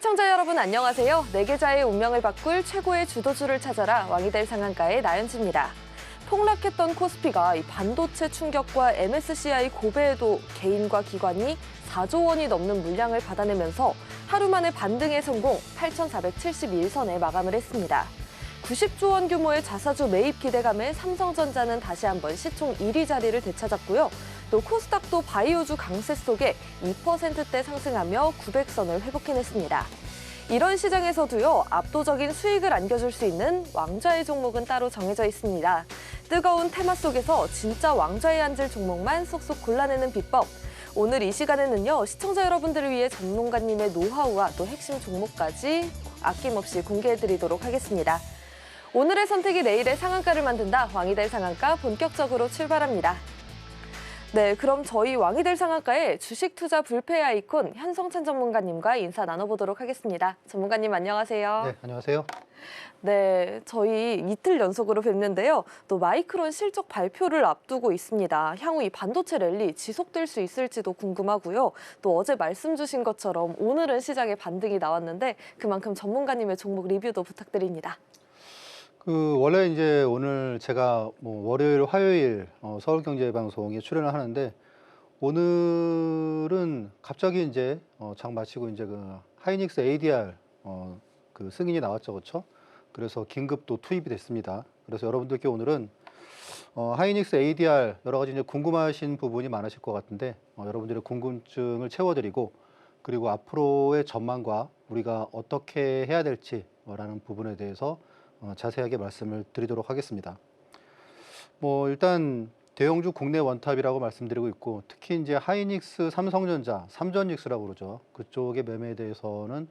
시청자 여러분 안녕하세요. 내 계좌의 운명을 바꿀 최고의 주도주를 찾아라 왕이 될 상한가의 나연지입니다. 폭락했던 코스피가 이 반도체 충격과 MSCI 고배에도 개인과 기관이 4조 원이 넘는 물량을 받아내면서 하루 만에 반등에 성공 8,471선에 마감을 했습니다. 90조 원 규모의 자사주 매입 기대감에 삼성전자는 다시 한번 시총 1위 자리를 되찾았고요. 또 코스닥도 바이오주 강세 속에 2%대 상승하며 900선을 회복해냈습니다. 이런 시장에서도요, 압도적인 수익을 안겨줄 수 있는 왕좌의 종목은 따로 정해져 있습니다. 뜨거운 테마 속에서 진짜 왕좌에 앉을 종목만 쏙쏙 골라내는 비법. 오늘 이 시간에는요, 시청자 여러분들을 위해 전문가님의 노하우와 또 핵심 종목까지 아낌없이 공개해드리도록 하겠습니다. 오늘의 선택이 내일의 상한가를 만든다. 왕이 될 상한가 본격적으로 출발합니다. 네, 그럼 저희 왕이 될 상한가의 주식 투자 불패 아이콘 현성찬 전문가님과 인사 나눠보도록 하겠습니다. 전문가님 안녕하세요. 네, 안녕하세요. 네, 저희 이틀 연속으로 뵙는데요. 또 마이크론 실적 발표를 앞두고 있습니다. 향후 이 반도체 랠리 지속될 수 있을지도 궁금하고요. 또 어제 말씀 주신 것처럼 오늘은 시장에 반등이 나왔는데 그만큼 전문가님의 종목 리뷰도 부탁드립니다. 원래 이제 오늘 제가 월요일, 화요일 서울경제방송에 출연을 하는데 오늘은 갑자기 이제 장 마치고 이제 그 하이닉스 ADR 그 승인이 나왔죠, 그렇죠? 그래서 긴급 또 투입이 됐습니다. 그래서 여러분들께 오늘은 하이닉스 ADR 여러 가지 이제 궁금하신 부분이 많으실 것 같은데 여러분들의 궁금증을 채워드리고 그리고 앞으로의 전망과 우리가 어떻게 해야 될지라는 부분에 대해서 자세하게 말씀을 드리도록 하겠습니다. 일단 대형주 국내 원탑이라고 말씀드리고 있고 특히 이제 하이닉스, 삼성전자, 삼전닉스라고 그러죠. 그쪽의 매매에 대해서는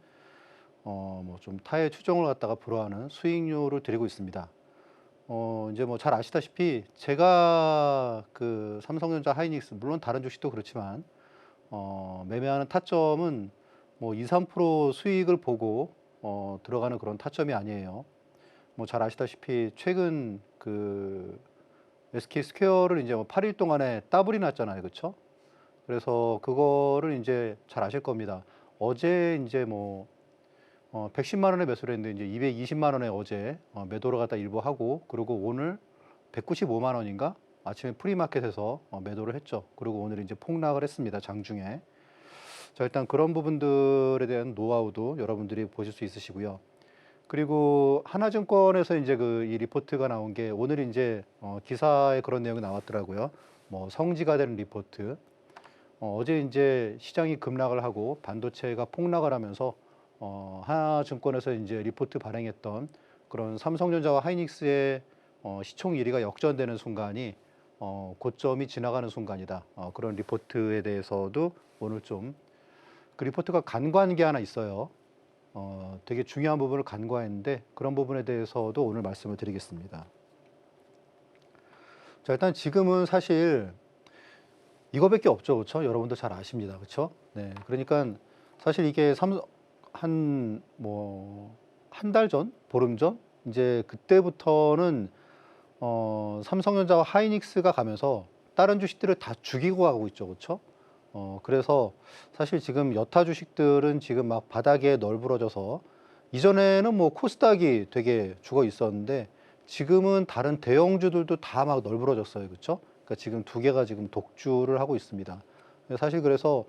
좀 타의 추종을 갖다가 불허하는 수익률을 드리고 있습니다. 이제 잘 아시다시피 제가 그 삼성전자, 하이닉스 물론 다른 주식도 그렇지만 매매하는 타점은 2, 3% 수익을 보고 들어가는 그런 타점이 아니에요. 잘 아시다시피 최근 그 SK 스퀘어를 이제 8일 동안에 더블이 났잖아요, 그렇죠? 그래서 그거를 이제 잘 아실 겁니다. 어제 이제 110만 원에 매수를 했는데 이제 220만 원에 어제 매도를 갖다 일부 하고 그리고 오늘 195만 원인가 아침에 프리마켓에서 매도를 했죠. 그리고 오늘 이제 폭락을 했습니다, 장중에. 자, 일단 그런 부분들에 대한 노하우도 여러분들이 보실 수 있으시고요. 그리고 하나증권에서 이제 이 리포트가 나온 게 오늘 이제 기사에 그런 내용이 나왔더라고요. 성지가 되는 리포트. 어제 이제 시장이 급락을 하고 반도체가 폭락을 하면서 하나증권에서 이제 리포트 발행했던 그런 삼성전자와 하이닉스의 시총 1위가 역전되는 순간이 고점이 지나가는 순간이다. 그런 리포트에 대해서도 오늘 좀 그 리포트가 간과한 게 하나 있어요. 되게 중요한 부분을 간과했는데 그런 부분에 대해서도 오늘 말씀을 드리겠습니다. 자, 일단 지금은 사실 이거밖에 없죠, 그렇죠? 여러분도 잘 아십니다, 그렇죠? 네, 그러니까 사실 이게 한 달 전, 보름 전 이제 그때부터는 삼성전자와 하이닉스가 가면서 다른 주식들을 다 죽이고 가고 있죠, 그렇죠? 그래서 사실 지금 여타 주식들은 지금 막 바닥에 널브러져서 이전에는 코스닥이 되게 죽어 있었는데 지금은 다른 대형주들도 다 막 널브러졌어요, 그렇죠? 그러니까 지금 두 개가 지금 독주를 하고 있습니다. 사실 그래서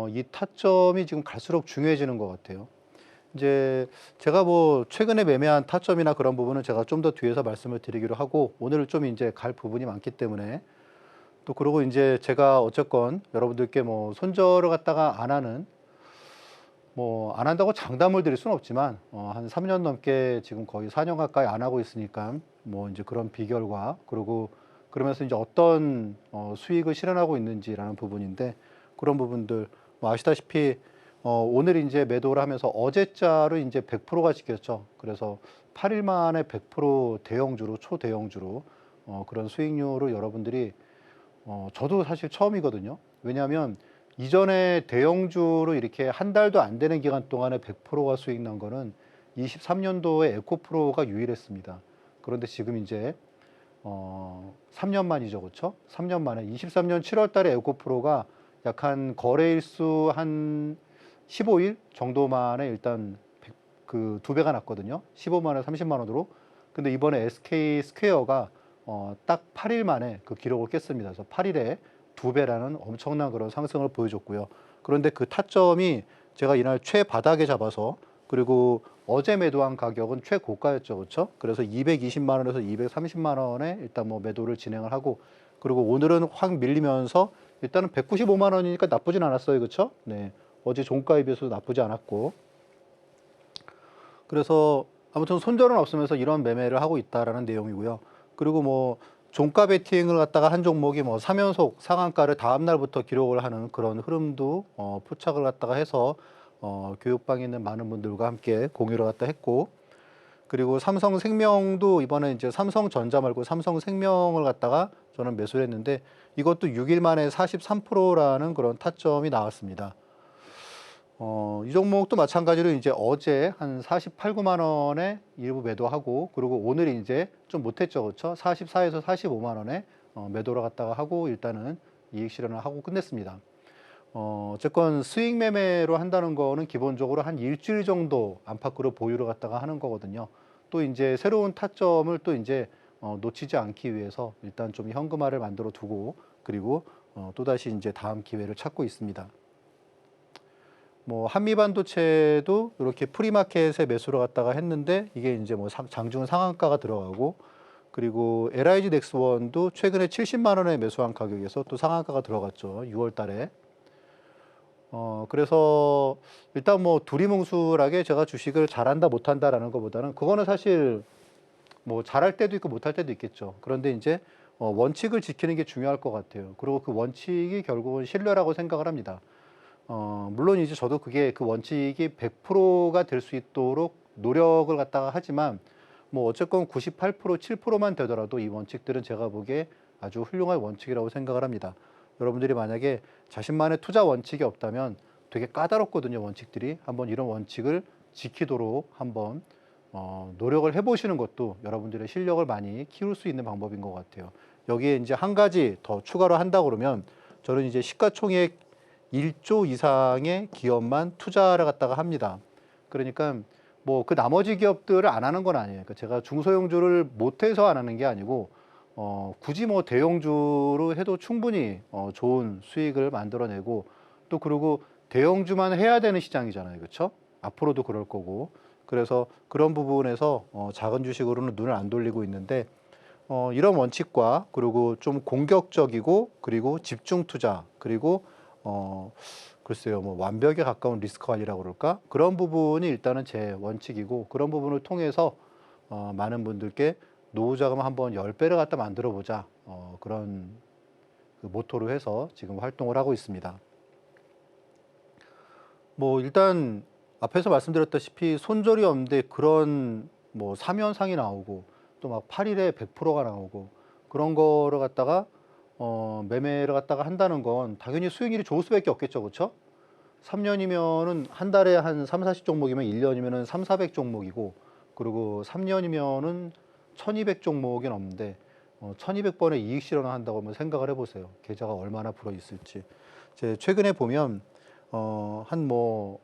이 타점이 지금 갈수록 중요해지는 것 같아요. 이제 제가 최근에 매매한 타점이나 그런 부분은 제가 좀 더 뒤에서 말씀을 드리기로 하고 오늘 좀 이제 갈 부분이 많기 때문에 또 그러고 이제 제가 어쨌건 여러분들께 손절을 갖다가 안 하는 안 한다고 장담을 드릴 수는 없지만 한 3년 넘게 지금 거의 4년 가까이 안 하고 있으니까 이제 그런 비결과 그리고 그러면서 이제 어떤 수익을 실현하고 있는지라는 부분인데 그런 부분들 아시다시피 오늘 이제 매도를 하면서 어제자로 이제 100%가 찍혔죠. 그래서 8일 만에 100% 대형주로 초대형주로 그런 수익률을 여러분들이 저도 사실 처음이거든요. 왜냐하면 이전에 대형주로 이렇게 한 달도 안 되는 기간 동안에 100%가 수익 난 거는 23년도에 에코프로가 유일했습니다. 그런데 지금 이제 3년 만이죠, 그렇죠? 3년 만에 23년 7월 달에 에코프로가 약 한 거래일수 한 15일 정도만에 일단 그 2배가 났거든요. 15만 원, 30만 원으로. 근데 이번에 SK 스퀘어가 딱 8일 만에 그 기록을 깼습니다. 그래서 8일에 2배라는 엄청난 그런 상승을 보여줬고요. 그런데 그 타점이 제가 이날 최바닥에 잡아서 그리고 어제 매도한 가격은 최고가였죠. 그렇죠? 그래서 220만 원에서 230만 원에 일단 뭐 매도를 진행을 하고 그리고 오늘은 확 밀리면서 일단은 195만 원이니까 나쁘진 않았어요. 그렇죠? 네. 어제 종가에 비해서도 나쁘지 않았고. 그래서 아무튼 손절은 없으면서 이런 매매를 하고 있다라는 내용이고요. 그리고 뭐 종가 베팅을 갖다가 한 종목이 뭐 3연속 상한가를 다음 날부터 기록을 하는 그런 흐름도 포착을 갖다가 해서 교육방에 있는 많은 분들과 함께 공유를 갖다 했고 그리고 삼성생명도 이번에 이제 삼성전자 말고 삼성생명을 갖다가 저는 매수를 했는데 이것도 6일 만에 43%라는 그런 타점이 나왔습니다. 이 종목도 마찬가지로 이제 어제 한 48, 9만 원에 일부 매도하고 그리고 오늘 이제 좀 못했죠. 그렇죠? 44에서 45만 원에 매도를 갖다가 하고 일단은 이익 실현을 하고 끝냈습니다. 어쨌건 수익 매매로 한다는 거는 기본적으로 한 일주일 정도 안팎으로 보유를 갖다가 하는 거거든요. 또 이제 새로운 타점을 또 이제 놓치지 않기 위해서 일단 좀 현금화를 만들어 두고 그리고 또다시 이제 다음 기회를 찾고 있습니다. 뭐 한미반도체도 이렇게 프리마켓에 매수를 갖다가 했는데 이게 이제 뭐 장중 상한가가 들어가고 그리고 LIG 넥스원도 최근에 70만 원에 매수한 가격에서 또 상한가가 들어갔죠. 6월 달에. 그래서 일단 뭐 두리뭉술하게 제가 주식을 잘한다 못한다라는 것보다는 그거는 사실 뭐 잘할 때도 있고 못할 때도 있겠죠. 그런데 이제 원칙을 지키는 게 중요할 것 같아요. 그리고 그 원칙이 결국은 신뢰라고 생각을 합니다. 물론 이제 저도 그게 그 원칙이 100%가 될 수 있도록 노력을 갖다가 하지만 뭐 어쨌건 98%, 7%만 되더라도 이 원칙들은 제가 보기에 아주 훌륭한 원칙이라고 생각을 합니다. 여러분들이 만약에 자신만의 투자 원칙이 없다면 되게 까다롭거든요, 원칙들이. 한번 이런 원칙을 지키도록 한번 노력을 해보시는 것도 여러분들의 실력을 많이 키울 수 있는 방법인 것 같아요. 여기에 이제 한 가지 더 추가로 한다 그러면 저는 이제 시가총액 1조 이상의 기업만 투자를 갖다가 합니다. 그러니까 뭐 그 나머지 기업들을 안 하는 건 아니에요. 그러니까 제가 중소형주를 못해서 안 하는 게 아니고 굳이 뭐 대형주로 해도 충분히 좋은 수익을 만들어내고 또 그리고 대형주만 해야 되는 시장이잖아요. 그렇죠? 앞으로도 그럴 거고. 그래서 그런 부분에서 작은 주식으로는 눈을 안 돌리고 있는데 이런 원칙과 그리고 좀 공격적이고 그리고 집중 투자 그리고 글쎄요, 뭐 완벽에 가까운 리스크 관리라고 그럴까? 그런 부분이 일단은 제 원칙이고 그런 부분을 통해서 많은 분들께 노후 자금 한번 10배를 갖다 만들어 보자. 그런 그 모토로 해서 지금 활동을 하고 있습니다. 뭐 일단 앞에서 말씀드렸다시피 손절이 없는데 그런 뭐 3연상이 나오고 또 막 8일에 100%가 나오고 그런 거를 갖다가 매매를 갖다가 한다는 건 당연히 수익률이 좋을 수밖에 없겠죠. 그렇죠? 3년이면은 한 달에 한 3, 40종목이면 1년이면은 3, 400종목이고 그리고 3년이면은 1200 종목이 넘는데 1200번의 이익 실현을 한다고 한번 생각을 해보세요. 계좌가 얼마나 불어 있을지. 제 최근에 보면 한 뭐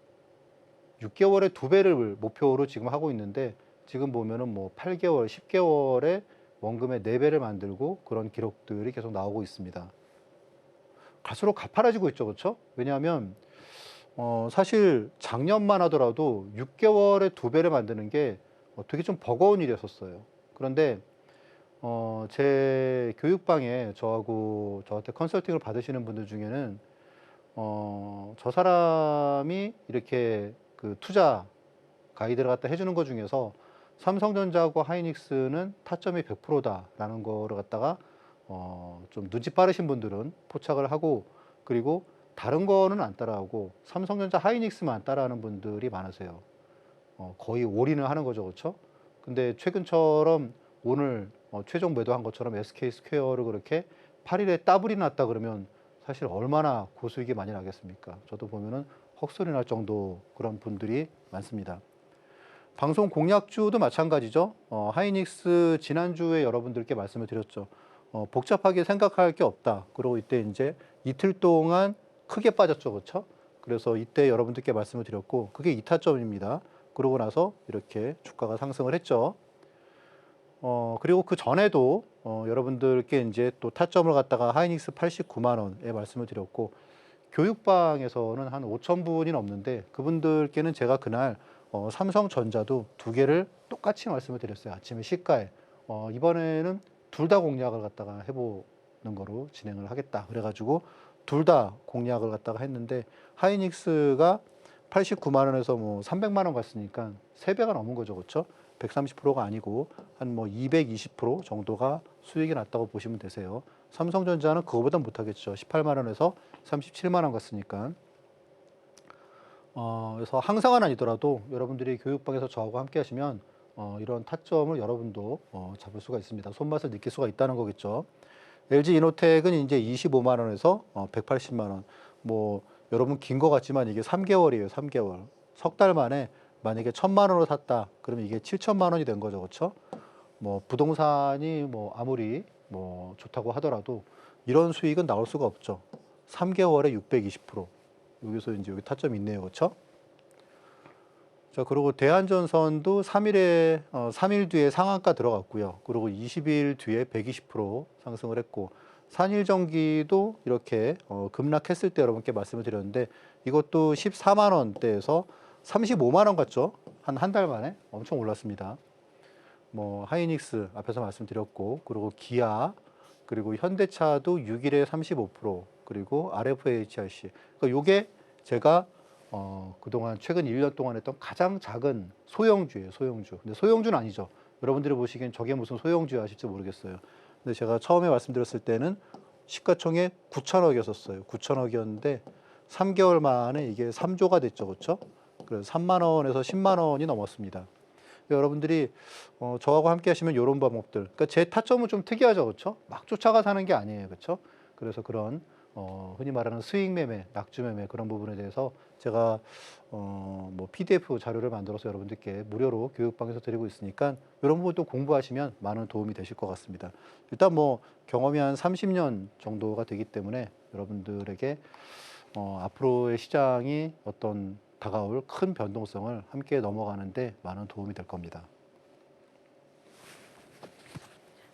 6개월에 2배를 목표로 지금 하고 있는데 지금 보면은 뭐 8개월, 10개월에 원금의 4배를 만들고 그런 기록들이 계속 나오고 있습니다. 갈수록 가파라지고 있죠. 그렇죠? 왜냐하면 사실 작년만 하더라도 6개월에 2배를 만드는 게 되게 좀 버거운 일이었었어요. 그런데 제 교육방에 저한테 컨설팅을 받으시는 분들 중에는 저 사람이 이렇게 그 투자 가이드를 갖다 해주는 것 중에서 삼성전자하고 하이닉스는 타점이 100%다라는 거를 갖다가 좀 눈치 빠르신 분들은 포착을 하고 그리고 다른 거는 안 따라하고 삼성전자 하이닉스만 따라하는 분들이 많으세요. 거의 올인을 하는 거죠. 그렇죠? 근데 최근처럼 오늘 최종 매도한 것처럼 SK 스퀘어를 그렇게 8일에 따블이 났다 그러면 사실 얼마나 고수익이 많이 나겠습니까? 저도 보면은 헛소리 날 정도 그런 분들이 많습니다. 방송 공략주도 마찬가지죠. 하이닉스 지난주에 여러분들께 말씀을 드렸죠. 복잡하게 생각할 게 없다. 그리고 이때 이제 이틀 동안 크게 빠졌죠. 그렇죠? 그래서 이때 여러분들께 말씀을 드렸고 그게 2타점입니다. 그러고 나서 이렇게 주가가 상승을 했죠. 그리고 그 전에도 여러분들께 이제 또 타점을 갖다가 하이닉스 89만 원에 말씀을 드렸고 교육방에서는 한 5천 분이 넘는데 그분들께는 제가 그날 삼성전자도 두 개를 똑같이 말씀을 드렸어요. 아침에 시가에. 이번에는 둘 다 공략을 갖다가 해보는 거로 진행을 하겠다. 그래가지고 둘 다 공략을 갖다가 했는데 하이닉스가 89만 원에서 뭐 300만 원 갔으니까 3배가 넘은 거죠. 그렇죠? 130%가 아니고 한 뭐 220% 정도가 수익이 났다고 보시면 되세요. 삼성전자는 그거보다 못하겠죠. 18만 원에서 37만 원 갔으니까. 그래서 항상은 아니더라도 여러분들이 교육방에서 저하고 함께 하시면 이런 타점을 여러분도 잡을 수가 있습니다. 손맛을 느낄 수가 있다는 거겠죠. LG 이노텍은 이제 25만 원에서 180만 원. 뭐 여러분 긴 거 같지만 이게 3개월이에요. 3개월. 석 달 만에 만약에 1,000만 원으로 샀다. 그러면 이게 7천만 원이 된 거죠. 그렇죠? 뭐 부동산이 뭐 아무리 뭐 좋다고 하더라도 이런 수익은 나올 수가 없죠. 3개월에 620%. 여기서 이제 여기 타점이 있네요. 그렇죠? 자, 그리고 대한전선도 3일 뒤에 상한가 들어갔고요. 그리고 20일 뒤에 120% 상승을 했고, 산일전기도 이렇게 급락했을 때 여러분께 말씀을 드렸는데, 이것도 14만 원대에서 35만 원 갔죠. 한 달 만에 엄청 올랐습니다. 뭐 하이닉스 앞에서 말씀드렸고, 그리고 기아, 그리고 현대차도 6일에 35%, 그리고 RFHRC. 그러니까 요게 제가 그동안 최근 1년 동안 했던 가장 작은 소형주예요, 소형주. 근데 소형주는 아니죠. 여러분들이 보시기엔 저게 무슨 소형주야 하실지 모르겠어요. 근데 제가 처음에 말씀드렸을 때는 시가총액 9천억이었어요. 9천억이었는데 3개월 만에 이게 3조가 됐죠. 그렇죠? 그래서 3만 원에서 10만 원이 넘었습니다. 여러분들이 저하고 함께 하시면 이런 방법들. 그러니까 제 타점은 좀 특이하죠. 그렇죠? 막 쫓아가 사는 게 아니에요. 그렇죠? 그래서 그런 흔히 말하는 수익 매매, 낙주 매매 그런 부분에 대해서 제가 뭐 PDF 자료를 만들어서 여러분들께 무료로 교육방에서 드리고 있으니까 이런 부분도 공부하시면 많은 도움이 되실 것 같습니다. 일단 뭐 경험이 한 30년 정도가 되기 때문에 여러분들에게 앞으로의 시장이 어떤 다가올 큰 변동성을 함께 넘어가는데 많은 도움이 될 겁니다.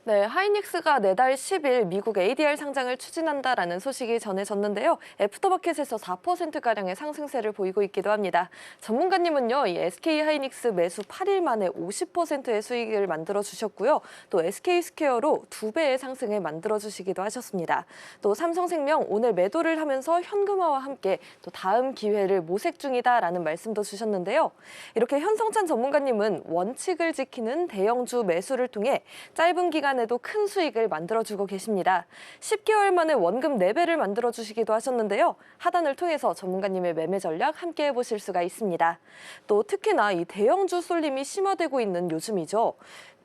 네, 하이닉스가 내달 10일 미국 ADR 상장을 추진한다라는 소식이 전해졌는데요. 애프터마켓에서 4%가량의 상승세를 보이고 있기도 합니다. 전문가님은요, 이 SK 하이닉스 매수 8일 만에 50%의 수익을 만들어주셨고요. 또 SK 스퀘어로 2배의 상승을 만들어주시기도 하셨습니다. 또 삼성생명 오늘 매도를 하면서 현금화와 함께 또 다음 기회를 모색 중이다라는 말씀도 주셨는데요. 이렇게 현성찬 전문가님은 원칙을 지키는 대형주 매수를 통해 짧은 기간 에도 큰 수익을 만들어주고 계십니다. 10개월 만에 원금 4배를 만들어주시기도 하셨는데요. 하단을 통해서 전문가님의 매매 전략 함께 해보실 수가 있습니다. 또 특히나 이 대형주 쏠림이 심화되고 있는 요즘이죠.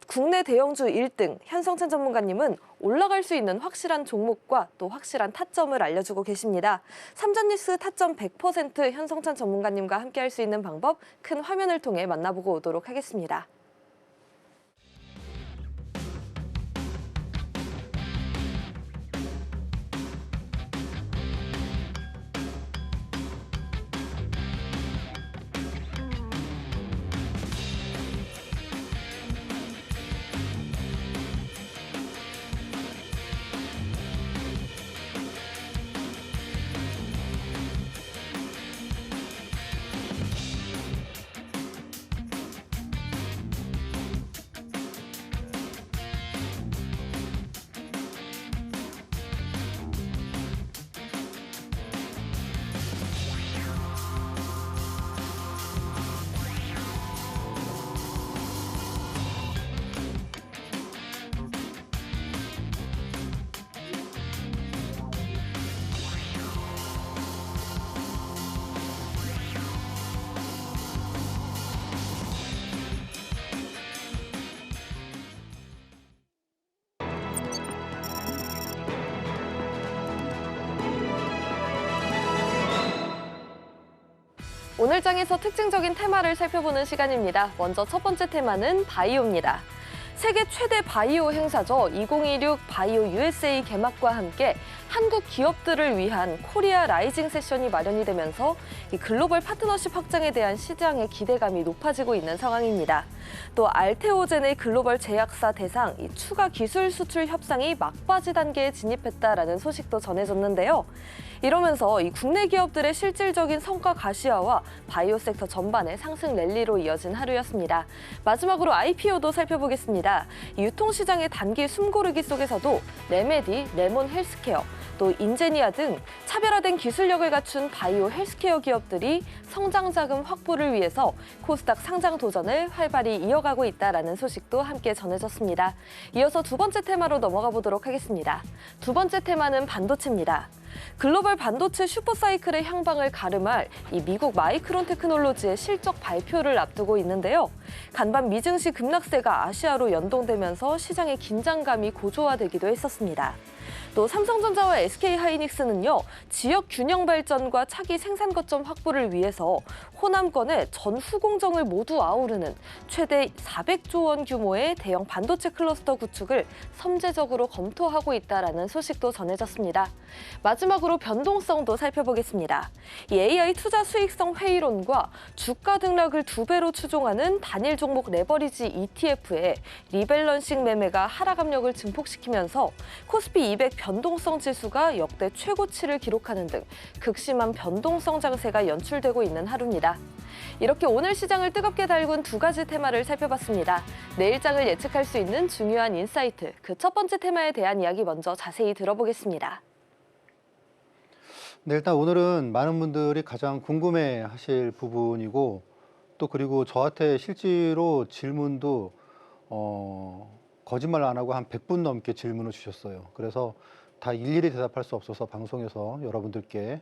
국내 대형주 1등 현성찬 전문가님은 올라갈 수 있는 확실한 종목과 또 확실한 타점을 알려주고 계십니다. 삼전뉴스 타점 100% 현성찬 전문가님과 함께 할 수 있는 방법 큰 화면을 통해 만나보고 오도록 하겠습니다. 오늘 장에서 특징적인 테마를 살펴보는 시간입니다. 먼저 첫 번째 테마는 바이오입니다. 세계 최대 바이오 행사죠. 2026 바이오 USA 개막과 함께 한국 기업들을 위한 코리아 라이징 세션이 마련이 되면서 이 글로벌 파트너십 확장에 대한 시장의 기대감이 높아지고 있는 상황입니다. 또 알테오젠의 글로벌 제약사 대상 이 추가 기술 수출 협상이 막바지 단계에 진입했다라는 소식도 전해졌는데요. 이러면서 이 국내 기업들의 실질적인 성과 가시화와 바이오 섹터 전반의 상승 랠리로 이어진 하루였습니다. 마지막으로 IPO도 살펴보겠습니다. 이 유통시장의 단기 숨고르기 속에서도 레메디, 레몬 헬스케어, 또 인제니아 등 차별화된 기술력을 갖춘 바이오 헬스케어 기업들이 성장 자금 확보를 위해서 코스닥 상장 도전을 활발히 이어가고 있다라는 소식도 함께 전해졌습니다. 이어서 두 번째 테마로 넘어가 보도록 하겠습니다. 두 번째 테마는 반도체입니다. 글로벌 반도체 슈퍼사이클의 향방을 가름할 이 미국 마이크론 테크놀로지의 실적 발표를 앞두고 있는데요. 간밤 미증시 급락세가 아시아로 연동되면서 시장의 긴장감이 고조화되기도 했었습니다. 또 삼성전자와 SK하이닉스는요, 지역 균형 발전과 차기 생산 거점 확보를 위해서 호남권의 전후 공정을 모두 아우르는 최대 400조 원 규모의 대형 반도체 클러스터 구축을 선제적으로 검토하고 있다라는 소식도 전해졌습니다. 마지막으로 변동성도 살펴보겠습니다. 이 AI 투자 수익성 회의론과 주가 등락을 2배로 추종하는 단일 종목 레버리지 ETF의 리밸런싱 매매가 하락 압력을 증폭시키면서 코스피 200 변동성 지수가 역대 최고치를 기록하는 등 극심한 변동성 장세가 연출되고 있는 하루입니다. 이렇게 오늘 시장을 뜨겁게 달군 두 가지 테마를 살펴봤습니다. 내일장을 예측할 수 있는 중요한 인사이트, 그 첫 번째 테마에 대한 이야기 먼저 자세히 들어보겠습니다. 네, 일단 오늘은 많은 분들이 가장 궁금해 하실 부분이고 또 그리고 저한테 실제로 질문도 거짓말 안 하고 한 100분 넘게 질문을 주셨어요. 그래서 다 일일이 대답할 수 없어서 방송에서 여러분들께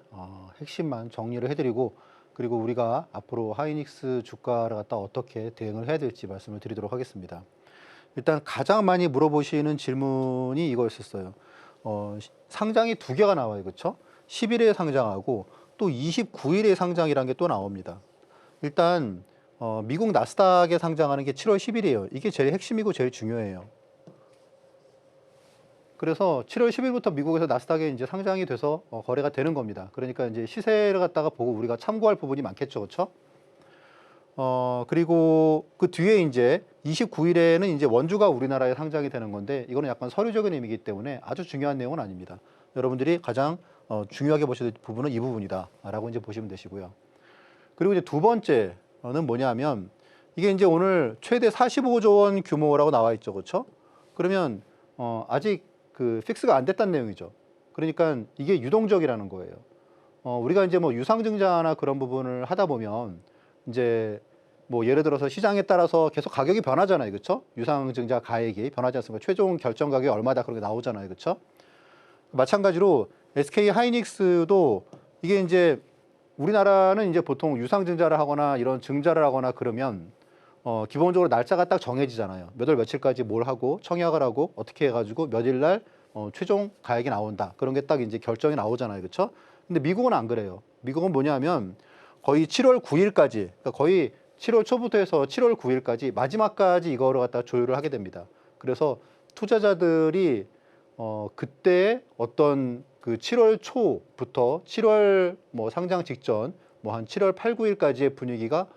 핵심만 정리를 해드리고 그리고 우리가 앞으로 하이닉스 주가를 갖다 어떻게 대응을 해야 될지 말씀을 드리도록 하겠습니다. 일단 가장 많이 물어보시는 질문이 이거였었어요. 상장이 두 개가 나와요. 그렇죠? 10일에 상장하고 또 29일에 상장이라는 게 또 나옵니다. 일단 미국 나스닥에 상장하는 게 7월 10일이에요. 이게 제일 핵심이고 제일 중요해요. 그래서 7월 10일부터 미국에서 나스닥에 이제 상장이 돼서 거래가 되는 겁니다. 그러니까 이제 시세를 갖다가 보고 우리가 참고할 부분이 많겠죠. 그렇죠? 그리고 그 뒤에 이제 29일에는 이제 원주가 우리나라에 상장이 되는 건데 이거는 약간 서류적인 의미이기 때문에 아주 중요한 내용은 아닙니다. 여러분들이 가장 중요하게 보셔야 될 부분은 이 부분이다라고 이제 보시면 되시고요. 그리고 이제 두 번째는 뭐냐면 이게 이제 오늘 최대 45조 원 규모라고 나와 있죠. 그렇죠? 그러면 아직 그 픽스가 안 됐다는 내용이죠. 그러니까 이게 유동적이라는 거예요. 우리가 이제 뭐 유상증자나 그런 부분을 하다 보면 이제 뭐 예를 들어서 시장에 따라서 계속 가격이 변하잖아요. 그렇죠? 유상증자 가액이 변하지 않습니까? 최종 결정 가격이 얼마다 그렇게 나오잖아요. 그렇죠? 마찬가지로 SK 하이닉스도 이게 이제 우리나라는 이제 보통 유상증자를 하거나 이런 증자를 하거나 그러면 기본적으로 날짜가 딱 정해지잖아요. 몇 월 며칠까지 뭘 하고 청약을 하고 어떻게 해가지고 몇 일 날 최종 가액이 나온다. 그런 게 딱 이제 결정이 나오잖아요. 그렇죠? 근데 미국은 안 그래요. 미국은 뭐냐면 거의 7월 9일까지, 그러니까 거의 7월 초부터 해서 7월 9일까지 마지막까지 이거를 갖다 조율을 하게 됩니다. 그래서 투자자들이 그때 어떤 그 7월 초부터 7월 뭐 상장 직전 뭐 한 7월 8, 9일까지의 분위기가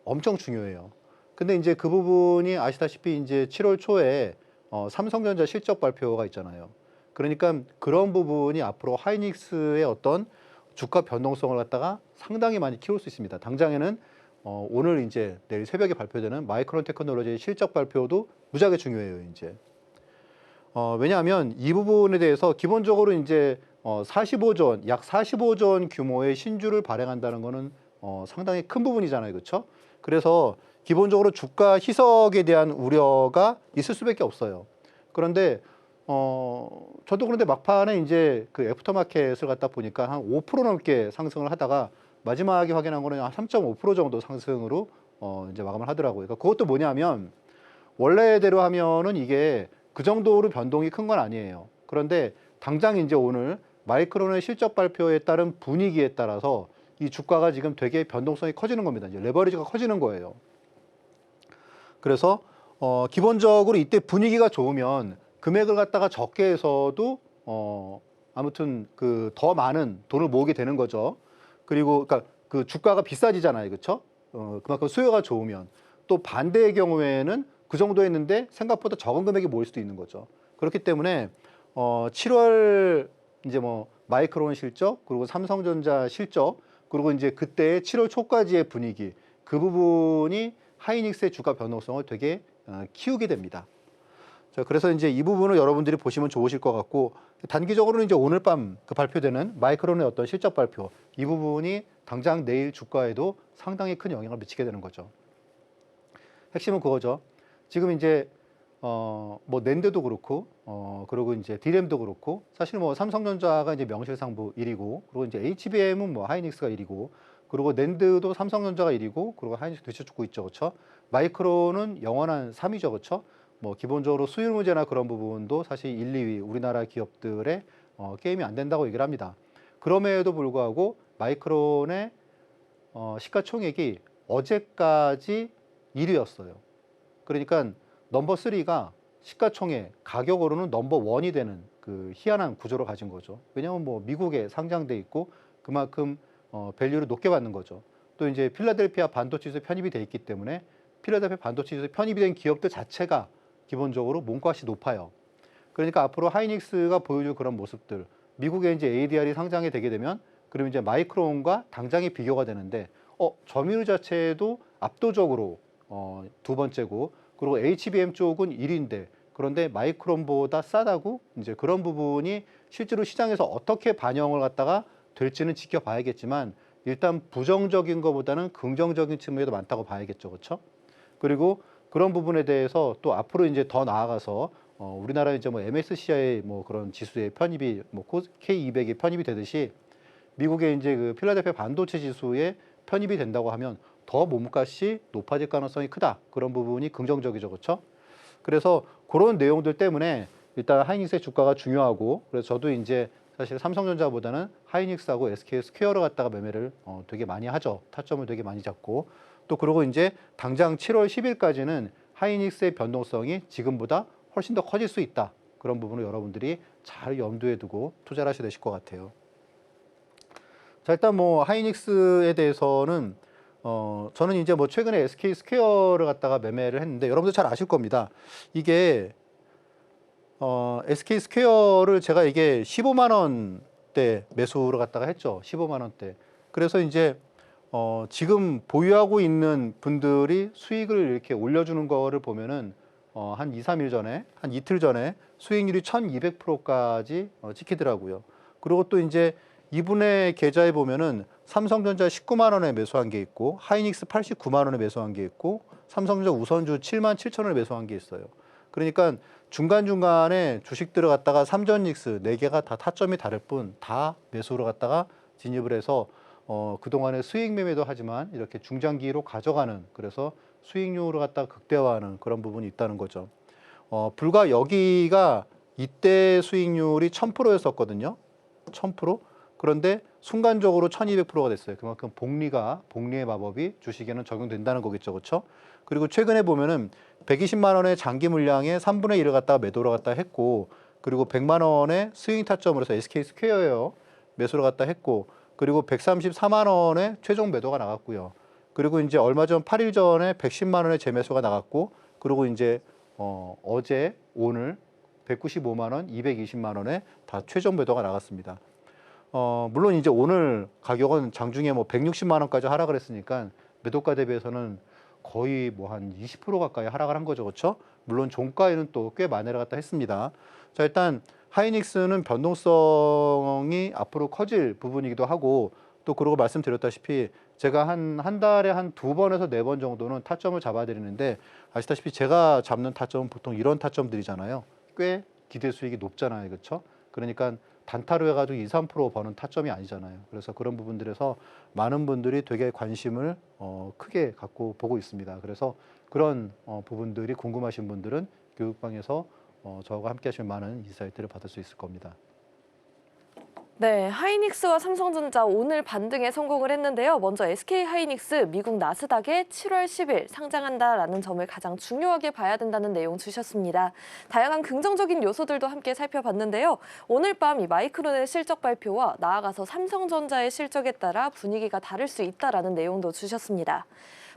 엄청 중요해요. 근데 이제 그 부분이 아시다시피 이제 7월 초에 삼성전자 실적 발표가 있잖아요. 그러니까 그런 부분이 앞으로 하이닉스의 어떤 주가 변동성을 갖다가 상당히 많이 키울 수 있습니다. 당장에는 오늘 이제 내일 새벽에 발표되는 마이크론 테크놀로지의 실적 발표도 무지하게 중요해요. 이제 왜냐하면 이 부분에 대해서 기본적으로 이제 45조 원, 약 45조 원 규모의 신주를 발행한다는 거는 상당히 큰 부분이잖아요. 그렇죠? 그래서 기본적으로 주가 희석에 대한 우려가 있을 수밖에 없어요. 그런데 저도 그런데 막판에 이제 그 애프터마켓을 갖다 보니까 한 5% 넘게 상승을 하다가 마지막에 확인한 거는 한 3.5% 정도 상승으로 이제 마감을 하더라고요. 그러니까 그것도 뭐냐면 원래대로 하면은 이게 그 정도로 변동이 큰 건 아니에요. 그런데 당장 이제 오늘 마이크론의 실적 발표에 따른 분위기에 따라서 이 주가가 지금 되게 변동성이 커지는 겁니다. 이제 레버리지가 커지는 거예요. 그래서 기본적으로 이때 분위기가 좋으면 금액을 갖다가 적게 해서도 아무튼 그 더 많은 돈을 모으게 되는 거죠. 그리고 그러니까 그 주가가 비싸지잖아요, 그렇죠? 그만큼 수요가 좋으면 또 반대의 경우에는 그 정도 했는데 생각보다 적은 금액이 모일 수도 있는 거죠. 그렇기 때문에 7월 이제 뭐 마이크론 실적 그리고 삼성전자 실적 그리고 이제 그때 7월 초까지의 분위기 그 부분이 하이닉스의 주가 변동성을 되게 키우게 됩니다. 자, 그래서 이제 이 부분을 여러분들이 보시면 좋으실 것 같고 단기적으로는 이제 오늘 밤 그 발표되는 마이크론의 어떤 실적 발표 이 부분이 당장 내일 주가에도 상당히 큰 영향을 미치게 되는 거죠. 핵심은 그거죠. 지금 이제 뭐 낸드도 그렇고 그리고 이제 디램도 그렇고 사실 뭐 삼성전자가 이제 명실상부 1위고 그리고 이제 HBM은 뭐 하이닉스가 1위고 그리고 낸드도 삼성전자가 1위고 그리고 하이닉스 뒤쳐쫓고 있죠, 그렇죠? 마이크론은 영원한 3위죠, 그렇죠? 뭐 기본적으로 수율 문제나 그런 부분도 사실 1, 2위 우리나라 기업들의 게임이 안 된다고 얘기를 합니다. 그럼에도 불구하고 마이크론의 시가총액이 어제까지 1위였어요. 그러니까 넘버 3가 시가총액 가격으로는 넘버 1이 되는 그 희한한 구조를 가진 거죠. 왜냐하면 뭐 미국에 상장돼 있고 그만큼 밸류를 높게 받는 거죠. 또 이제 필라델피아 반도체에서 편입이 돼 있기 때문에 필라델피아 반도체에서 편입이 된 기업들 자체가 기본적으로 몸값이 높아요. 그러니까 앞으로 하이닉스가 보여줄 그런 모습들, 미국에 이제 ADR이 상장이 되게 되면 그러면 이제 마이크론과 당장이 비교가 되는데 점유율 자체도 압도적으로 두 번째고 그리고 HBM 쪽은 1위인데 그런데 마이크론보다 싸다고 이제 그런 부분이 실제로 시장에서 어떻게 반영을 갖다가 될지는 지켜봐야겠지만 일단 부정적인 것보다는 긍정적인 측면이 더 많다고 봐야겠죠, 그렇죠? 그리고 그런 부분에 대해서 또 앞으로 이제 더 나아가서 우리나라 이제 뭐 MSCI 뭐 그런 지수에 편입이 뭐 K200에 편입이 되듯이 미국의 이제 그 필라델피아 반도체 지수에 편입이 된다고 하면 더 몸값이 높아질 가능성이 크다. 그런 부분이 긍정적이죠, 그렇죠? 그래서 그런 내용들 때문에 일단 하이닉스의 주가가 중요하고 그래서 저도 이제 사실 삼성전자보다는 하이닉스하고 SK 스퀘어를 갖다가 매매를 되게 많이 하죠. 타점을 되게 많이 잡고 또 그러고 이제 당장 7월 10일까지는 하이닉스의 변동성이 지금보다 훨씬 더 커질 수 있다. 그런 부분을 여러분들이 잘 염두에 두고 투자를 하셔야 되실 것 같아요. 자, 일단 뭐 하이닉스에 대해서는 저는 이제 뭐 최근에 SK 스퀘어를 갖다가 매매를 했는데 여러분들 잘 아실 겁니다. 이게 SK 스퀘어를 제가 이게 15만 원대 매수를 갖다가 했죠. 15만 원대. 그래서 이제 지금 보유하고 있는 분들이 수익을 이렇게 올려주는 거를 보면은 한 2, 3일 전에, 한 이틀 전에 수익률이 1200%까지 찍히더라고요. 그리고 또 이제 이분의 계좌에 보면은 삼성전자 19만 원에 매수한 게 있고, 하이닉스 89만 원에 매수한 게 있고, 삼성전자 우선주 7만 7천 원에 매수한 게 있어요. 그러니까 중간중간에 주식들을 갖다가 삼전닉스 4개가 다 타점이 다를 뿐 다 매수를 갖다가 진입을 해서 그동안에 수익 매매도 하지만 이렇게 중장기로 가져가는 그래서 수익률을 갖다가 극대화하는 그런 부분이 있다는 거죠. 불과 여기가 이때 수익률이 1000%였었거든요. 1000%. 그런데 순간적으로 1200%가 됐어요. 그만큼 복리의 마법이 주식에는 적용된다는 거겠죠. 그렇죠? 그리고 최근에 보면은 120만 원의 장기 물량의 3분의 1을 갖다가 매도를 갖다 했고 그리고 100만 원의 스윙 타점으로 해서 SK 스퀘어예요. 매수를 갖다 했고 그리고 134만 원의 최종 매도가 나갔고요. 그리고 이제 얼마 전 8일 전에 110만 원의 재매수가 나갔고 그리고 이제 어제 오늘 195만 원, 220만 원에 다 최종 매도가 나갔습니다. 물론 이제 오늘 가격은 장중에 뭐 160만 원까지 하락을 했으니까 매도가 대비해서는 거의 뭐 한 20% 가까이 하락을 한 거죠. 그렇죠? 물론 종가에는 또 꽤 만회를 갖다 했습니다. 자, 일단 하이닉스는 변동성이 앞으로 커질 부분이기도 하고 또 그러고 말씀드렸다시피 제가 한 달에 한 2번에서 4번 정도는 타점을 잡아 드리는데 아시다시피 제가 잡는 타점은 보통 이런 타점들이잖아요. 꽤 기대 수익이 높잖아요. 그렇죠? 그러니까 단타로 해가지고 2, 3% 버는 타점이 아니잖아요. 그래서 그런 부분들에서 많은 분들이 되게 관심을 크게 갖고 보고 있습니다. 그래서 그런 부분들이 궁금하신 분들은 교육방에서 저와 함께 하시면 많은 인사이트를 받을 수 있을 겁니다. 네, 하이닉스와 삼성전자 오늘 반등에 성공을 했는데요. 먼저 SK 하이닉스 미국 나스닥에 7월 10일 상장한다라는 점을 가장 중요하게 봐야 된다는 내용 주셨습니다. 다양한 긍정적인 요소들도 함께 살펴봤는데요. 오늘 밤 이 마이크론의 실적 발표와 나아가서 삼성전자의 실적에 따라 분위기가 다를 수 있다라는 내용도 주셨습니다.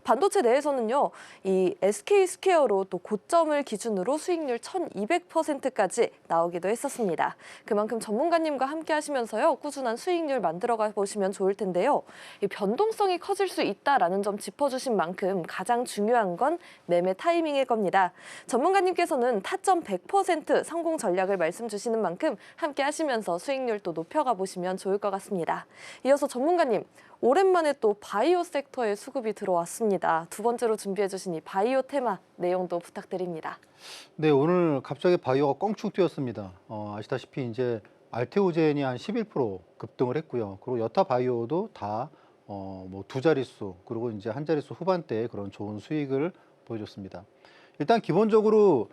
반도체 내에서는요, 이 SK 스퀘어로 또 고점을 기준으로 수익률 1200%까지 나오기도 했었습니다. 그만큼 전문가님과 함께 하시면서요, 꾸준한 수익률 만들어가 보시면 좋을 텐데요. 이 변동성이 커질 수 있다라는 점 짚어주신 만큼 가장 중요한 건 매매 타이밍일 겁니다. 전문가님께서는 타점 100% 성공 전략을 말씀 주시는 만큼 함께 하시면서 수익률 또 높여가 보시면 좋을 것 같습니다. 이어서 전문가님, 오랜만에 또 바이오 섹터에 수급이 들어왔습니다. 두 번째로 준비해 주신 이 바이오 테마 내용도 부탁드립니다. 네, 오늘 갑자기 바이오가 껑충 뛰었습니다. 아시다시피 이제 알테오젠이 한 11% 급등을 했고요. 그리고 여타 바이오도 다 뭐 두 자릿수 그리고 이제 한 자릿수 후반대에 그런 좋은 수익을 보여줬습니다. 일단 기본적으로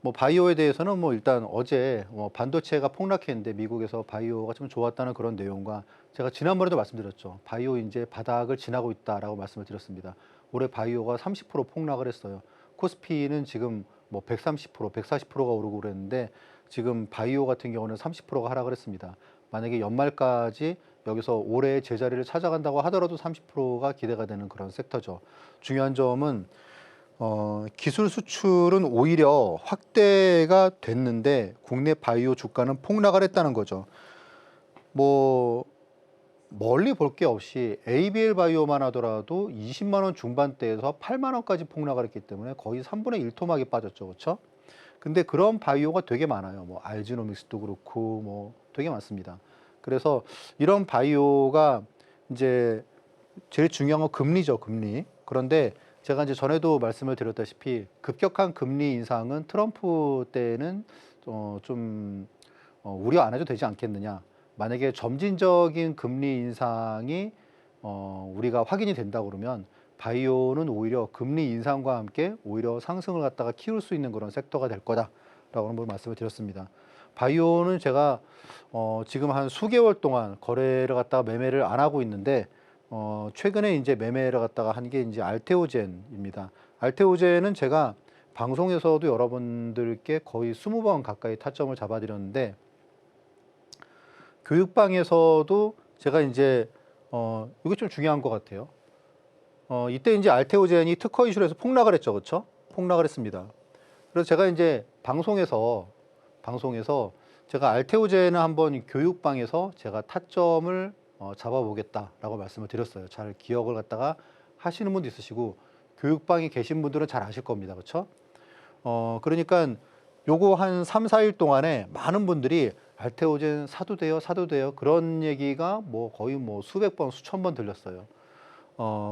뭐 바이오에 대해서는 뭐 일단 어제 반도체가 폭락했는데 미국에서 바이오가 좀 좋았다는 그런 내용과 제가 지난번에도 말씀드렸죠. 바이오 이제 바닥을 지나고 있다라고 말씀을 드렸습니다. 올해 바이오가 30% 폭락을 했어요. 코스피는 지금 뭐 130%, 140%가 오르고 그랬는데 지금 바이오 같은 경우는 30%가 하락을 했습니다. 만약에 연말까지 여기서 올해 제자리를 찾아간다고 하더라도 30%가 기대가 되는 그런 섹터죠. 중요한 점은 기술 수출은 오히려 확대가 됐는데 국내 바이오 주가는 폭락을 했다는 거죠. 뭐 멀리 볼 게 없이 ABL 바이오만 하더라도 20만 원 중반대에서 8만 원까지 폭락을 했기 때문에 거의 3분의 1 토막이 빠졌죠. 그렇죠? 근데 그런 바이오가 되게 많아요. 뭐 알지노믹스도 그렇고 뭐 되게 많습니다. 그래서 이런 바이오가 이제 제일 중요한 건 금리죠, 금리. 그런데 제가 이제 전에도 말씀을 드렸다시피 급격한 금리 인상은 트럼프 때는 좀 우려 안 해도 되지 않겠느냐. 만약에 점진적인 금리 인상이 우리가 확인이 된다 그러면 바이오는 오히려 금리 인상과 함께 오히려 상승을 갖다가 키울 수 있는 그런 섹터가 될 거다라고 한번 말씀을 드렸습니다. 바이오는 제가 지금 한 수개월 동안 거래를 갖다가 매매를 안 하고 있는데 최근에 이제 매매를 갖다가 한 게 이제 알테오젠입니다. 알테오젠은 제가 방송에서도 여러분들께 거의 20번 가까이 타점을 잡아드렸는데 교육방에서도 제가 이제 이게 좀 중요한 것 같아요. 이때 이제 알테오젠이 특허 이슈로 해서 폭락을 했죠, 그렇죠? 폭락을 했습니다. 그래서 제가 이제 방송에서 제가 알테오젠을 한번 교육방에서 제가 타점을 잡아보겠다라고 말씀을 드렸어요. 잘 기억을 갖다가 하시는 분도 있으시고 교육방에 계신 분들은 잘 아실 겁니다, 그렇죠? 그러니까 요거 한 3, 4일 동안에 많은 분들이 알테오젠 사도 돼요, 사도 돼요. 그런 얘기가 뭐 거의 뭐 수백 번, 수천 번 들렸어요.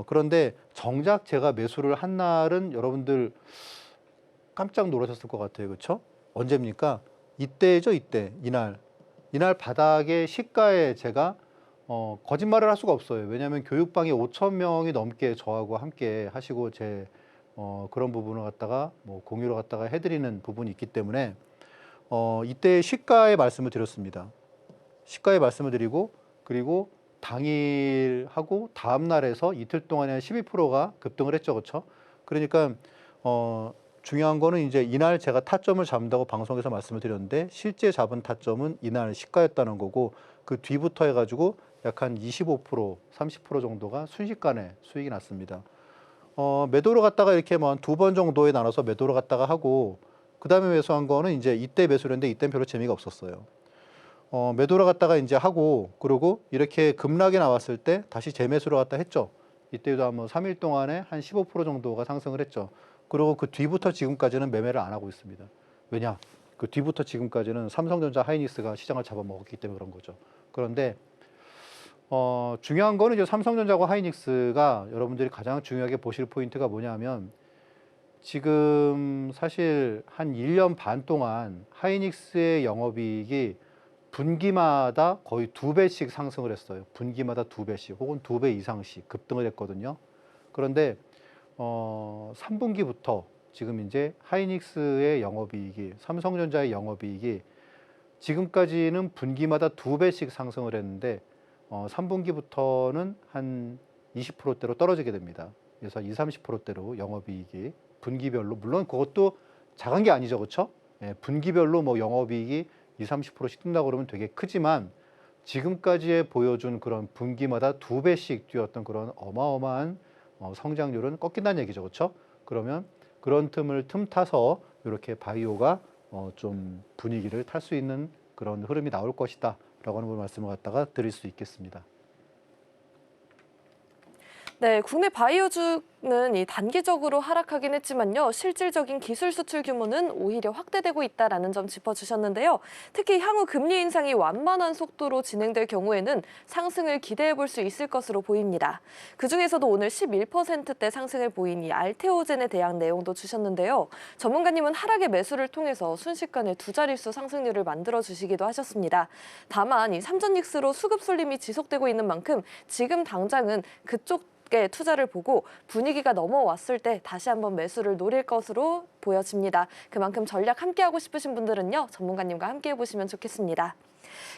그런데 정작 제가 매수를 한 날은 여러분들 깜짝 놀라셨을 것 같아요. 그렇죠? 언제입니까? 이때죠, 이때. 이날 바닥에 시가에 제가 거짓말을 할 수가 없어요. 왜냐하면 교육방에 5천 명이 넘게 저하고 함께 하시고 제 그런 부분을 갖다가 뭐 공유를 갖다가 해드리는 부분이 있기 때문에 이때 시가에 말씀을 드렸습니다. 시가에 말씀을 드리고 그리고 당일하고 다음 날에서 이틀 동안에 한 12%가 급등을 했죠, 그렇죠? 그러니까 중요한 거는 이제 이날 제가 타점을 잡는다고 방송에서 말씀을 드렸는데 실제 잡은 타점은 이날 시가였다는 거고 그 뒤부터 해가지고 약 한 25%, 30% 정도가 순식간에 수익이 났습니다. 매도를 갖다가 이렇게 뭐 한 두 번 정도에 나눠서 매도를 갖다가 하고 그 다음에 매수한 거는 이제 이때 매수를 했는데 이때는 별로 재미가 없었어요. 매도를 갖다가 이제 하고 그러고 이렇게 급락이 나왔을 때 다시 재매수를 갖다 했죠. 이때도 한번 3일 동안에 한 15% 정도가 상승을 했죠. 그리고 그 뒤부터 지금까지는 매매를 안 하고 있습니다. 왜냐? 그 뒤부터 지금까지는 삼성전자 하이닉스가 시장을 잡아먹었기 때문에 그런 거죠. 그런데 중요한 거는 이제 삼성전자와 하이닉스가 여러분들이 가장 중요하게 보실 포인트가 뭐냐면 지금 사실 한 1년 반 동안 하이닉스의 영업이익이 분기마다 거의 2배씩 상승을 했어요. 분기마다 2배씩 혹은 2배 이상씩 급등을 했거든요. 그런데 3분기부터 지금 이제 하이닉스의 영업이익이 삼성전자의 영업이익이 지금까지는 분기마다 2배씩 상승을 했는데 3분기부터는 한 20%대로 떨어지게 됩니다. 그래서 20-30%대로 영업이익이 분기별로, 물론 그것도 작은 게 아니죠, 그렇죠? 예, 분기별로 뭐 영업이익이 20-30%씩 뜬다 그러면 되게 크지만 지금까지의 보여준 그런 분기마다 2배씩 뛰었던 그런 어마어마한 성장률은 꺾인다는 얘기죠, 그렇죠? 그러면 그런 틈 타서 이렇게 바이오가 좀 분위기를 탈 수 있는 그런 흐름이 나올 것이다 라고 하는 말씀을 갖다가 드릴 수 있겠습니다. 네, 국내 바이오주는 이 단기적으로 하락하긴 했지만요. 실질적인 기술 수출 규모는 오히려 확대되고 있다라는 점 짚어주셨는데요. 특히 향후 금리 인상이 완만한 속도로 진행될 경우에는 상승을 기대해 볼 수 있을 것으로 보입니다. 그중에서도 오늘 11%대 상승을 보인 이 알테오젠에 대한 내용도 주셨는데요. 전문가님은 하락의 매수를 통해서 순식간에 2자릿수 상승률을 만들어주시기도 하셨습니다. 다만 이 삼전닉스로 수급 쏠림이 지속되고 있는 만큼 지금 당장은 그쪽 투자를 보고 분위기가 넘어왔을 때 다시 한번 매수를 노릴 것으로 보여집니다. 그만큼 전략 함께하고 싶으신 분들은요. 전문가님과 함께 해보시면 좋겠습니다.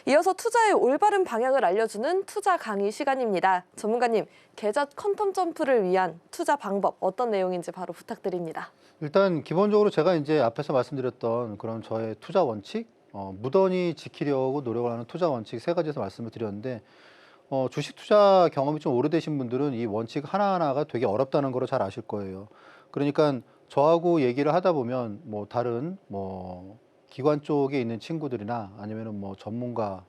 이어서 투자의 올바른 방향을 알려주는 투자 강의 시간입니다. 전문가님, 계좌 퀀텀 점프를 위한 투자 방법 어떤 내용인지 바로 부탁드립니다. 일단 기본적으로 제가 이제 앞에서 말씀드렸던 그런 저의 투자 원칙, 무던히 지키려고 노력을 하는 투자 원칙 3가지에서 말씀을 드렸는데 주식 투자 경험이 좀 오래되신 분들은 이 원칙 하나하나가 되게 어렵다는 걸 잘 아실 거예요. 그러니까 저하고 얘기를 하다 보면 뭐 다른 뭐 기관 쪽에 있는 친구들이나 아니면은 뭐 전문가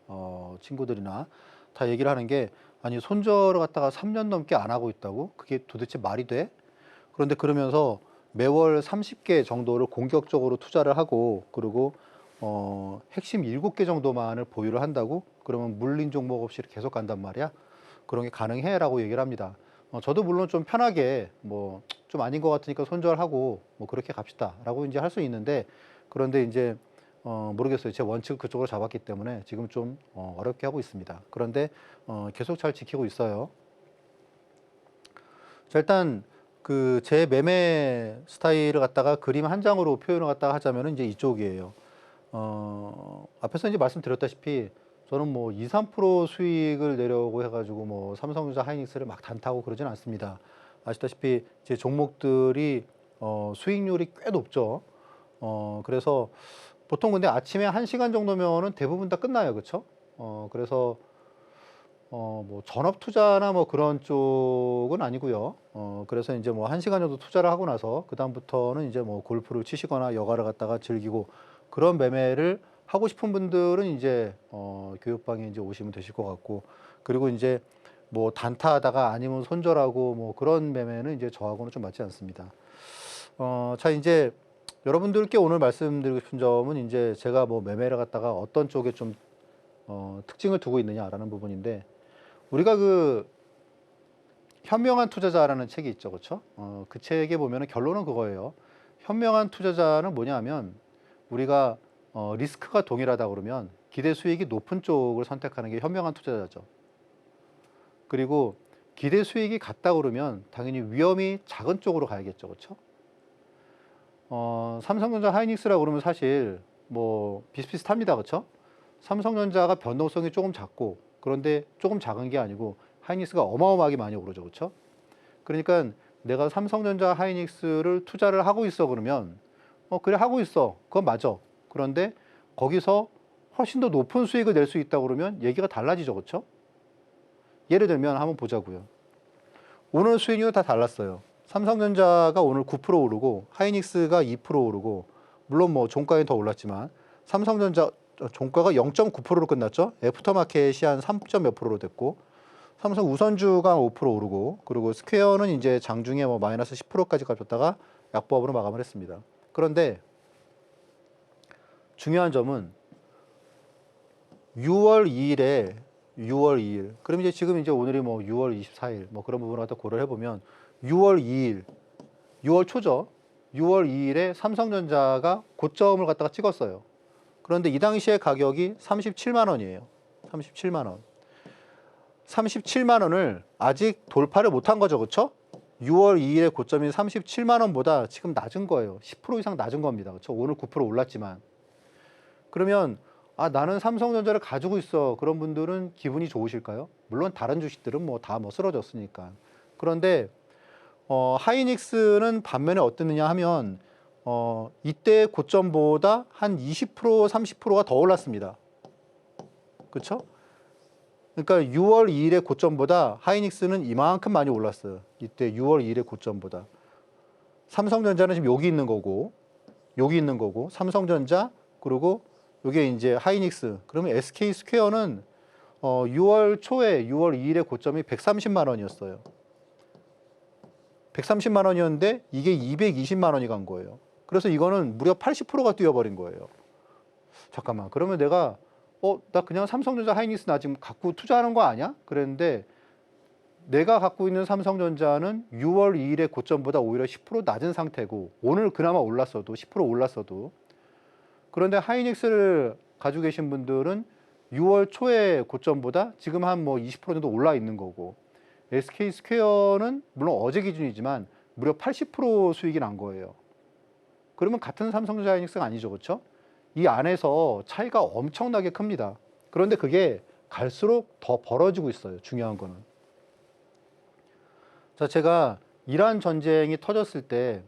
친구들이나 다 얘기를 하는 게 아니 손절을 갖다가 3년 넘게 안 하고 있다고? 그게 도대체 말이 돼? 그런데 그러면서 매월 30개 정도를 공격적으로 투자를 하고 그리고 핵심 7개 정도만을 보유를 한다고? 그러면 물린 종목 없이 계속 간단 말이야? 그런 게 가능해? 라고 얘기를 합니다. 저도 물론 좀 편하게 뭐 좀 아닌 것 같으니까 손절하고 뭐 그렇게 갑시다 라고 이제 할 수 있는데 그런데 이제 모르겠어요. 제 원칙을 그쪽으로 잡았기 때문에 지금 좀 어렵게 하고 있습니다. 그런데 계속 잘 지키고 있어요. 자, 일단 그 제 매매 스타일을 갖다가 그림 한 장으로 표현을 갖다가 하자면은 이제 이쪽이에요. 앞에서 이제 말씀드렸다시피 저는 뭐 2-3% 수익을 내려고 해가지고 뭐 삼성전자 하이닉스를 막 단타하고 그러진 않습니다. 아시다시피 제 종목들이 수익률이 꽤 높죠. 그래서 보통 근데 아침에 1시간 정도면은 대부분 다 끝나요. 그렇죠? 그래서 뭐 전업 투자나 뭐 그런 쪽은 아니고요. 그래서 이제 뭐 1시간 정도 투자를 하고 나서 그다음부터는 이제 뭐 골프를 치시거나 여가를 갖다가 즐기고 그런 매매를 하고 싶은 분들은 이제 교육방에 이제 오시면 되실 것 같고 그리고 이제 뭐 단타하다가 아니면 손절하고 뭐 그런 매매는 이제 저하고는 좀 맞지 않습니다. 자 이제 여러분들께 오늘 말씀드리고 싶은 점은 이제 제가 뭐 매매를 갖다가 어떤 쪽에 좀 특징을 두고 있느냐라는 부분인데 우리가 그 현명한 투자자라는 책이 있죠, 그렇죠? 그 책에 보면은 결론은 그거예요. 현명한 투자자는 뭐냐면 우리가 리스크가 동일하다 그러면 기대 수익이 높은 쪽을 선택하는 게 현명한 투자자죠. 그리고 기대 수익이 같다 그러면 당연히 위험이 작은 쪽으로 가야겠죠, 그렇죠? 삼성전자 하이닉스라고 그러면 사실 뭐 비슷비슷합니다, 그렇죠? 삼성전자가 변동성이 조금 작고 그런데 조금 작은 게 아니고 하이닉스가 어마어마하게 많이 오르죠, 그렇죠? 그러니까 내가 삼성전자 하이닉스를 투자를 하고 있어 그러면 그래 하고 있어, 그건 맞아. 그런데 거기서 훨씬 더 높은 수익을 낼 수 있다 그러면 얘기가 달라지죠, 그렇죠? 예를 들면 한번 보자고요. 오늘 수익률은 다 달랐어요. 삼성전자가 오늘 9% 오르고 하이닉스가 2% 오르고 물론 뭐 종가는 더 올랐지만 삼성전자 종가가 0.9%로 끝났죠. 애프터마켓이 한 3점 몇 프로로 됐고 삼성 우선주가 5% 오르고 그리고 스퀘어는 이제 장중에 뭐 마이너스 10%까지 가졌다가 약보합으로 마감을 했습니다. 그런데 중요한 점은 6월 2일. 그럼 이제 지금 이제 오늘이 뭐 6월 24일 뭐 그런 부분을 갖다 고려를 해보면 6월 2일, 6월 초죠. 6월 2일에 삼성전자가 고점을 갖다가 찍었어요. 그런데 이 당시에 가격이 37만 원이에요. 37만 원. 37만 원을 아직 돌파를 못한 거죠, 그렇죠? 6월 2일에 고점인 37만 원보다 지금 낮은 거예요. 10% 이상 낮은 겁니다, 그렇죠? 오늘 9% 올랐지만. 그러면 아, 나는 삼성전자를 가지고 있어. 그런 분들은 기분이 좋으실까요? 물론 다른 주식들은 뭐 다 뭐 쓰러졌으니까. 그런데 하이닉스는 반면에 어땠느냐 하면 이때 고점보다 한 20%, 30%가 더 올랐습니다. 그렇죠? 그러니까 6월 2일의 고점보다 하이닉스는 이만큼 많이 올랐어요. 이때 6월 2일의 고점보다. 삼성전자는 지금 여기 있는 거고, 여기 있는 거고, 삼성전자, 그리고 이게 이제 하이닉스. 그러면 SK 스퀘어는 6월 초에 6월 2일의 고점이 130만 원이었어요. 130만 원이었는데 이게 220만 원이 간 거예요. 그래서 이거는 무려 80%가 뛰어버린 거예요. 잠깐만, 그러면 내가 나 그냥 삼성전자 하이닉스 나 지금 갖고 투자하는 거 아니야? 그랬는데 내가 갖고 있는 삼성전자는 6월 2일의 고점보다 오히려 10% 낮은 상태고, 오늘 그나마 올랐어도 10% 올랐어도, 그런데 하이닉스를 가지고 계신 분들은 6월 초의 고점보다 지금 한 뭐 20% 정도 올라 있는 거고, SK 스퀘어는 물론 어제 기준이지만 무려 80% 수익이 난 거예요. 그러면 같은 삼성전자 하이닉스가 아니죠, 그렇죠? 이 안에서 차이가 엄청나게 큽니다. 그런데 그게 갈수록 더 벌어지고 있어요. 중요한 거는. 자, 제가 이란 전쟁이 터졌을 때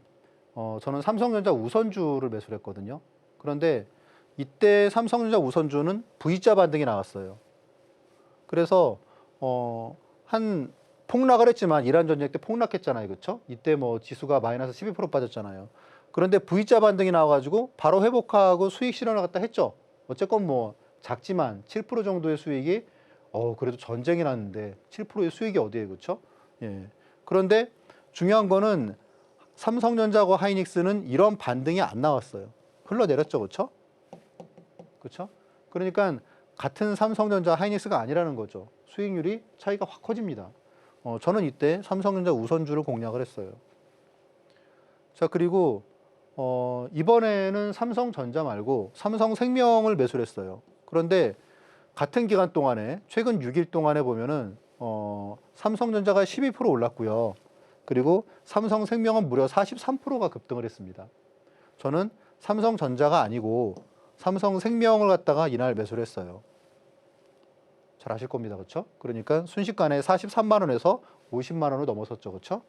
저는 삼성전자 우선주를 매수를 했거든요. 그런데 이때 삼성전자 우선주는 V자 반등이 나왔어요. 그래서 한 폭락을 했지만, 이란 전쟁 때 폭락했잖아요, 그렇죠? 이때 뭐 지수가 마이너스 12% 빠졌잖아요. 그런데 V자 반등이 나와가지고 바로 회복하고 수익 실현을 갖다 했죠. 어쨌건 뭐 작지만 7% 정도의 수익이 그래도 전쟁이 났는데 7%의 수익이 어디에, 그렇죠? 예. 그런데 중요한 거는 삼성전자하고 하이닉스는 이런 반등이 안 나왔어요. 흘러내렸죠, 그렇죠? 그렇죠? 그러니까 같은 삼성전자 하이닉스가 아니라는 거죠. 수익률이 차이가 확 커집니다. 저는 이때 삼성전자 우선주를 공략을 했어요. 자, 그리고 이번에는 삼성전자 말고 삼성생명을 매수를 했어요. 그런데 같은 기간 동안에, 최근 6일 동안에 보면은 삼성전자가 12% 올랐고요. 그리고 삼성생명은 무려 43%가 급등을 했습니다. 저는 삼성전자가 아니고 삼성생명을 갖다가 이날 매수를 했어요. 잘 아실 겁니다, 그렇죠? 그러니까 순식간에 43만 원에서 50만 원을 넘어섰죠, 그렇죠?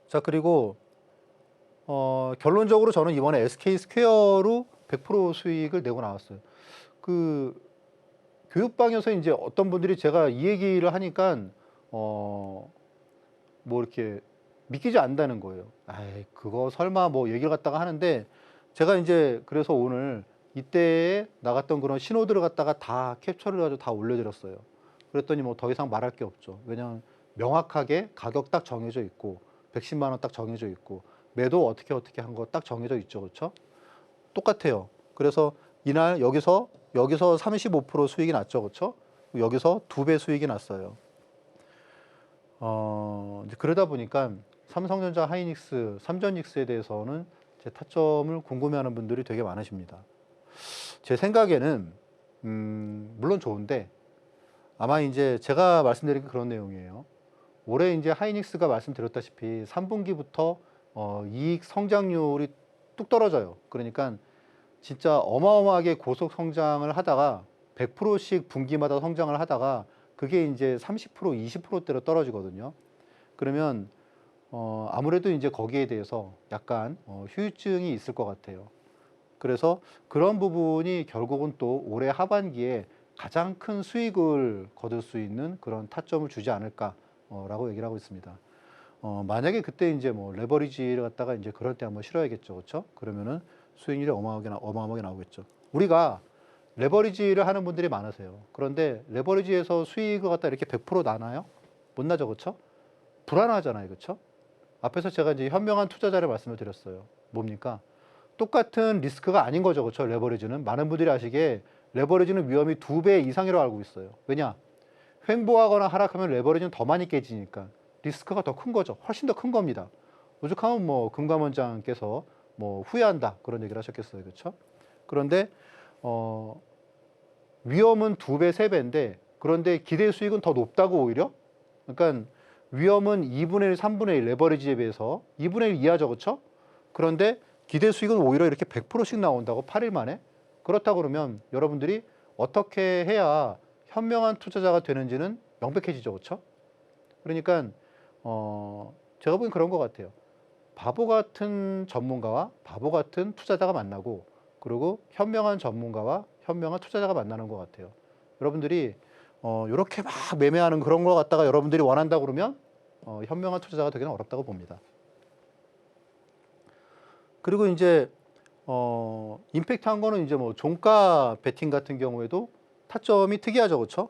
자, 그리고 결론적으로 저는 이번에 SK 스퀘어로 100% 수익을 내고 나왔어요. 그 교육방에서 이제 어떤 분들이 제가 이 얘기를 하니까 뭐 이렇게 믿기지 않는다는 거예요. 아이, 그거 설마 뭐 얘기를 갖다가 하는데, 제가 이제 그래서 오늘 이때에 나갔던 그런 신호들을 갖다가 다 캡처를 해가지고 다 올려드렸어요. 그랬더니 뭐 더 이상 말할 게 없죠. 왜냐하면 명확하게 가격 딱 정해져 있고 110만 원 딱 정해져 있고 매도 어떻게 한 거 딱 정해져 있죠, 그렇죠? 똑같아요. 그래서 이날 여기서 35% 수익이 났죠, 그렇죠? 여기서 2배 수익이 났어요. 이제 그러다 보니까 삼성전자, 하이닉스, 삼전닉스에 대해서는 제 타점을 궁금해하는 분들이 되게 많으십니다. 제 생각에는 물론 좋은데, 아마 이제 제가 말씀드린 게 그런 내용이에요. 올해 이제 하이닉스가 말씀드렸다시피 3분기부터 이익 성장률이 뚝 떨어져요. 그러니까 진짜 어마어마하게 고속 성장을 하다가 100%씩 분기마다 성장을 하다가 그게 이제 30%, 20%대로 떨어지거든요. 그러면 아무래도 이제 거기에 대해서 약간 후유증이 있을 것 같아요. 그래서 그런 부분이 결국은 또 올해 하반기에 가장 큰 수익을 거둘 수 있는 그런 타점을 주지 않을까라고 얘기를 하고 있습니다. 만약에 그때 이제 뭐 레버리지를 갖다가 이제 그럴 때 한번 실어야겠죠, 그렇죠? 그러면은 수익률이 어마어마하게 나오겠죠. 우리가 레버리지를 하는 분들이 많으세요. 그런데 레버리지에서 수익을 갖다 이렇게 100% 나나요? 못 나죠, 그렇죠? 불안하잖아요, 그렇죠? 앞에서 제가 이제 현명한 투자자를 말씀을 드렸어요. 뭡니까? 똑같은 리스크가 아닌 거죠, 그렇죠? 레버리지는 많은 분들이 아시기에 레버리지는 위험이 2배 이상이라고 알고 있어요. 왜냐? 횡보하거나 하락하면 레버리지는 더 많이 깨지니까 리스크가 더 큰 거죠. 훨씬 더 큰 겁니다. 오죽하면 뭐 금감원장께서 뭐 후회한다 그런 얘기를 하셨겠어요, 그렇죠? 그런데 위험은 2배, 3배인데 그런데 기대 수익은 더 높다고 오히려. 그러니까 위험은 2분의 1, 3분의 1 레버리지에 비해서 2분의 1 이하죠, 그렇죠? 그런데 기대 수익은 오히려 이렇게 100%씩 나온다고 8일 만에. 그렇다 그러면 여러분들이 어떻게 해야 현명한 투자자가 되는지는 명백해지죠. 그렇죠? 그러니까 제가 보기엔 그런 것 같아요. 바보 같은 전문가와 바보 같은 투자자가 만나고 그리고 현명한 전문가와 현명한 투자자가 만나는 것 같아요. 여러분들이 이렇게 막 매매하는 그런 거 갖다가 여러분들이 원한다 그러면 현명한 투자자가 되기는 어렵다고 봅니다. 그리고 이제 임팩트한 거는 이제 뭐 종가 베팅 같은 경우에도 타점이 특이하죠, 그렇죠?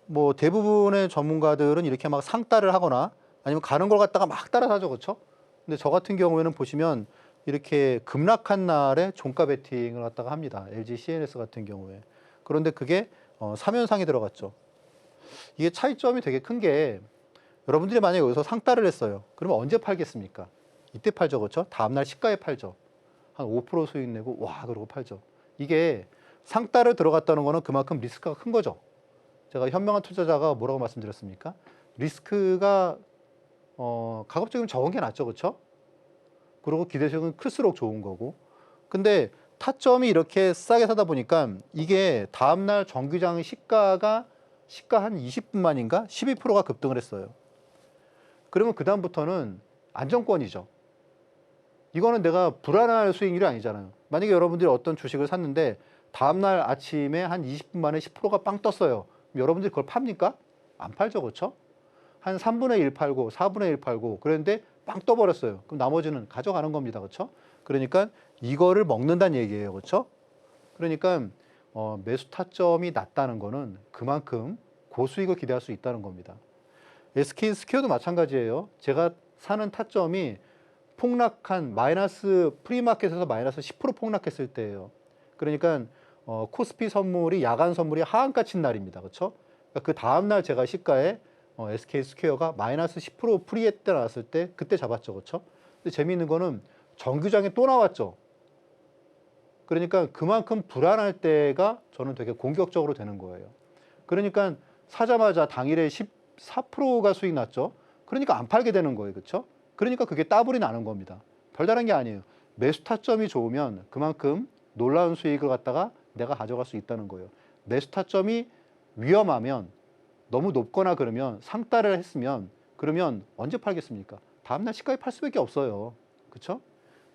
뭐 대부분의 전문가들은 이렇게 막 상따를 하거나 아니면 가는 걸 갖다가 막 따라 사죠, 그렇죠? 근데 저 같은 경우에는 보시면 이렇게 급락한 날에 종가 베팅을 갖다가 합니다. LG CNS 같은 경우에. 그런데 그게 3연상이 들어갔죠. 이게 차이점이 되게 큰 게 여러분들이 만약에 여기서 상따를 했어요. 그러면 언제 팔겠습니까? 이때 팔죠, 그렇죠? 다음날 시가에 팔죠. 한 5% 수익 내고 와 그러고 팔죠. 이게 상따를 들어갔다는 거는 그만큼 리스크가 큰 거죠. 제가 현명한 투자자가 뭐라고 말씀드렸습니까? 리스크가 가급적이면 적은 게 낫죠, 그렇죠? 그리고 기대수익은 클수록 좋은 거고. 근데 타점이 이렇게 싸게 사다 보니까 이게 다음날 정규장 시가 한 20분 만인가 12%가 급등을 했어요. 그러면 그 다음부터는 안정권이죠. 이거는 내가 불안할 수익률이 아니잖아요. 만약에 여러분들이 어떤 주식을 샀는데 다음날 아침에 한 20분 만에 10%가 빵 떴어요. 그럼 여러분들이 그걸 팝니까? 안 팔죠, 그렇죠? 한 3분의 1 팔고 4분의 1 팔고 그랬는데 빵 떠버렸어요. 그럼 나머지는 가져가는 겁니다, 그렇죠? 그러니까 이거를 먹는다는 얘기예요, 그렇죠? 그러니까 매수 타점이 낮다는 거는 그만큼 고수익을 기대할 수 있다는 겁니다. SK 스퀘어도 마찬가지예요. 제가 사는 타점이 폭락한 마이너스 프리마켓에서 마이너스 10% 폭락했을 때예요. 그러니까 코스피 선물이 야간 선물이 하한가 친 날입니다. 그렇죠? 그러니까 그 다음 날 제가 시가에 SK 스퀘어가 마이너스 10% 프리에 때 나왔을 때 그때 잡았죠. 그렇죠? 근데 재미있는 거는 정규장에 또 나왔죠. 그러니까 그만큼 불안할 때가 저는 되게 공격적으로 되는 거예요. 그러니까 사자마자 당일에 14%가 수익 났죠. 그러니까 안 팔게 되는 거예요. 그렇죠? 그러니까 그게 따블이 나는 겁니다. 별다른 게 아니에요. 매수 타점이 좋으면 그만큼 놀라운 수익을 갖다가 내가 가져갈 수 있다는 거예요. 매수 타점이 위험하면 너무 높거나 그러면 상따를 했으면 그러면 언제 팔겠습니까? 다음날 시가에 팔 수밖에 없어요. 그렇죠?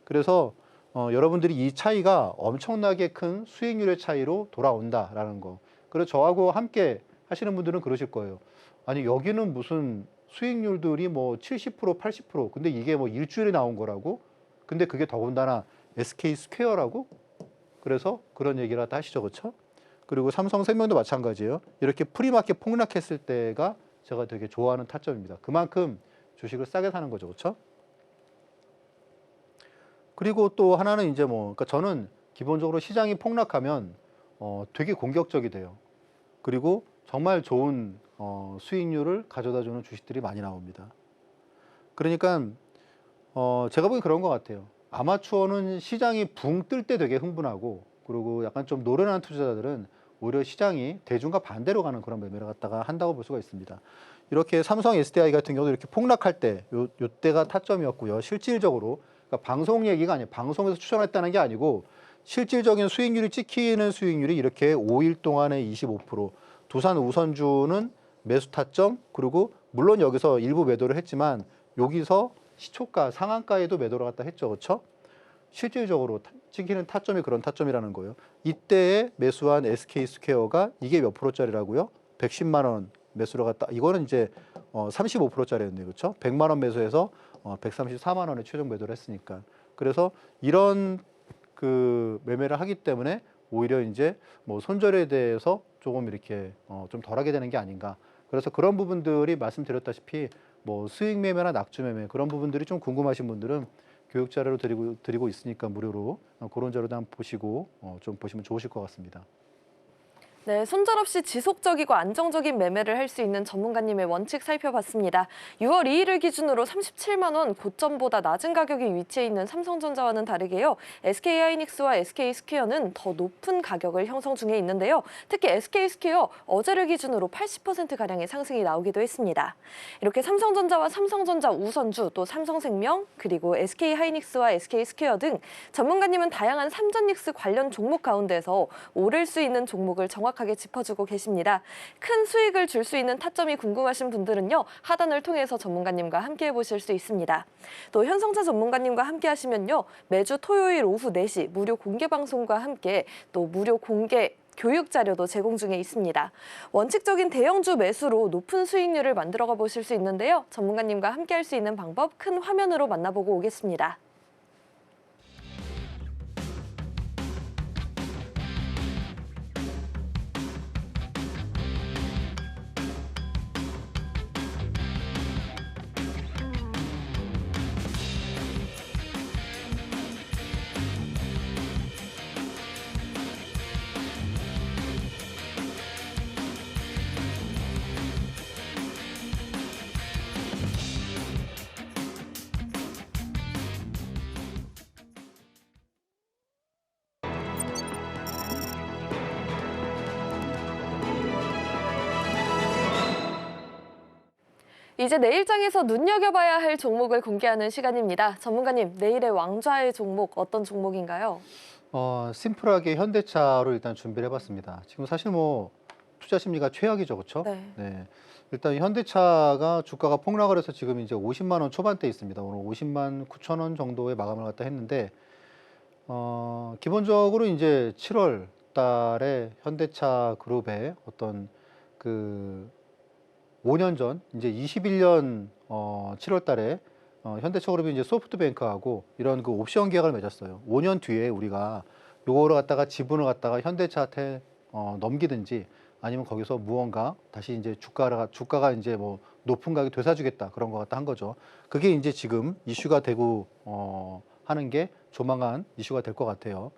그래서 여러분들이 이 차이가 엄청나게 큰 수익률의 차이로 돌아온다라는 거. 그래서 저하고 함께 하시는 분들은 그러실 거예요. 아니 여기는 무슨 수익률들이 뭐 70%, 80%. 근데 이게 뭐 일주일에 나온 거라고? 근데 그게 더군다나 SK 스퀘어라고? 그래서 그런 얘기를 갖다 하시죠. 그렇죠? 그리고 삼성생명도 마찬가지예요. 이렇게 프리마켓 폭락했을 때가 제가 되게 좋아하는 타점입니다. 그만큼 주식을 싸게 사는 거죠. 그렇죠? 그리고 또 하나는 이제 뭐 그러니까 저는 기본적으로 시장이 폭락하면 되게 공격적이 돼요. 그리고 정말 좋은 수익률을 가져다 주는 주식들이 많이 나옵니다. 그러니까 제가 보기엔 그런 것 같아요. 아마추어는 시장이 붕 뜰 때 되게 흥분하고 그리고 약간 좀 노련한 투자자들은 오히려 시장이 대중과 반대로 가는 그런 매매를 갖다가 한다고 볼 수가 있습니다. 이렇게 삼성 SDI 같은 경우도 이렇게 폭락할 때 요때가 타점이었고요. 실질적으로 그러니까 방송 얘기가 아니에요. 방송에서 추천했다는 게 아니고 실질적인 수익률이 찍히는 수익률이 이렇게 5일 동안에 25%, 두산 우선주는 매수 타점, 그리고 물론 여기서 일부 매도를 했지만 여기서 시초가, 상한가에도 매도를 갖다 했죠. 그렇죠? 실질적으로 찍히는 타점이 그런 타점이라는 거예요. 이때에 매수한 SK 스퀘어가 이게 몇 프로짜리라고요? 110만 원 매수를 갖다 이거는 이제 35%짜리였네요. 그렇죠? 100만 원 매수해서 134만 원에 최종 매도를 했으니까. 그래서 이런 그 매매를 하기 때문에 오히려 이제 뭐 손절에 대해서 조금 이렇게 좀 덜하게 되는 게 아닌가. 그래서 그런 부분들이 말씀드렸다시피 뭐 수익 매매나 낙주 매매 그런 부분들이 좀 궁금하신 분들은 교육 자료로 드리고 있으니까 무료로 그런 자료도 한번 보시고 좀 보시면 좋으실 것 같습니다. 네, 손절없이 지속적이고 안정적인 매매를 할 수 있는 전문가님의 원칙 살펴봤습니다. 6월 2일을 기준으로 37만 원 고점보다 낮은 가격이 위치해 있는 삼성전자와는 다르게요. SK하이닉스와 SK스퀘어는 더 높은 가격을 형성 중에 있는데요. 특히 SK스퀘어 어제를 기준으로 80%가량의 상승이 나오기도 했습니다. 이렇게 삼성전자와 삼성전자 우선주, 또 삼성생명, 그리고 SK하이닉스와 SK스퀘어 등 전문가님은 다양한 삼전닉스 관련 종목 가운데서 오를 수 있는 종목을 정확하게 짚어주고 계십니다. 큰 수익을 줄 수 있는 타점이 궁금하신 분들은요, 하단을 통해서 전문가님과 함께 해보실 수 있습니다. 또 현성차 전문가님과 함께 하시면요, 매주 토요일 오후 4시 무료 공개 방송과 함께 또 무료 공개 교육 자료도 제공 중에 있습니다. 원칙적인 대형주 매수로 높은 수익률을 만들어가 보실 수 있는데요. 전문가님과 함께 할 수 있는 방법 큰 화면으로 만나보고 오겠습니다. 이제 내일장에서 눈여겨봐야 할 종목을 공개하는 시간입니다. 전문가님, 내일의 왕좌의 종목 어떤 종목인가요? 심플하게 현대차로 일단 준비를 해봤습니다. 지금 사실 뭐 투자 심리가 최악이죠, 그렇죠? 네. 일단 현대차가 주가가 폭락을 해서 지금 이제 50만 원 초반대에 있습니다. 오늘 50만 9천 원 정도의 마감을 갖다 했는데, 기본적으로 이제 7월 달에 현대차 그룹의 어떤 그 5년 전, 이제 21년 7월 달에 현대차 그룹이 이제 소프트뱅크하고 이런 그 옵션 계약을 맺었어요. 5년 뒤에 우리가 요거를 갖다가 지분을 갖다가 현대차한테 넘기든지 아니면 거기서 무언가 다시 이제 주가가 이제 뭐 높은 가격에 되사주겠다 그런 것 같다 한 거죠. 그게 이제 지금 이슈가 되고 하는 게 조만간 이슈가 될 것 같아요.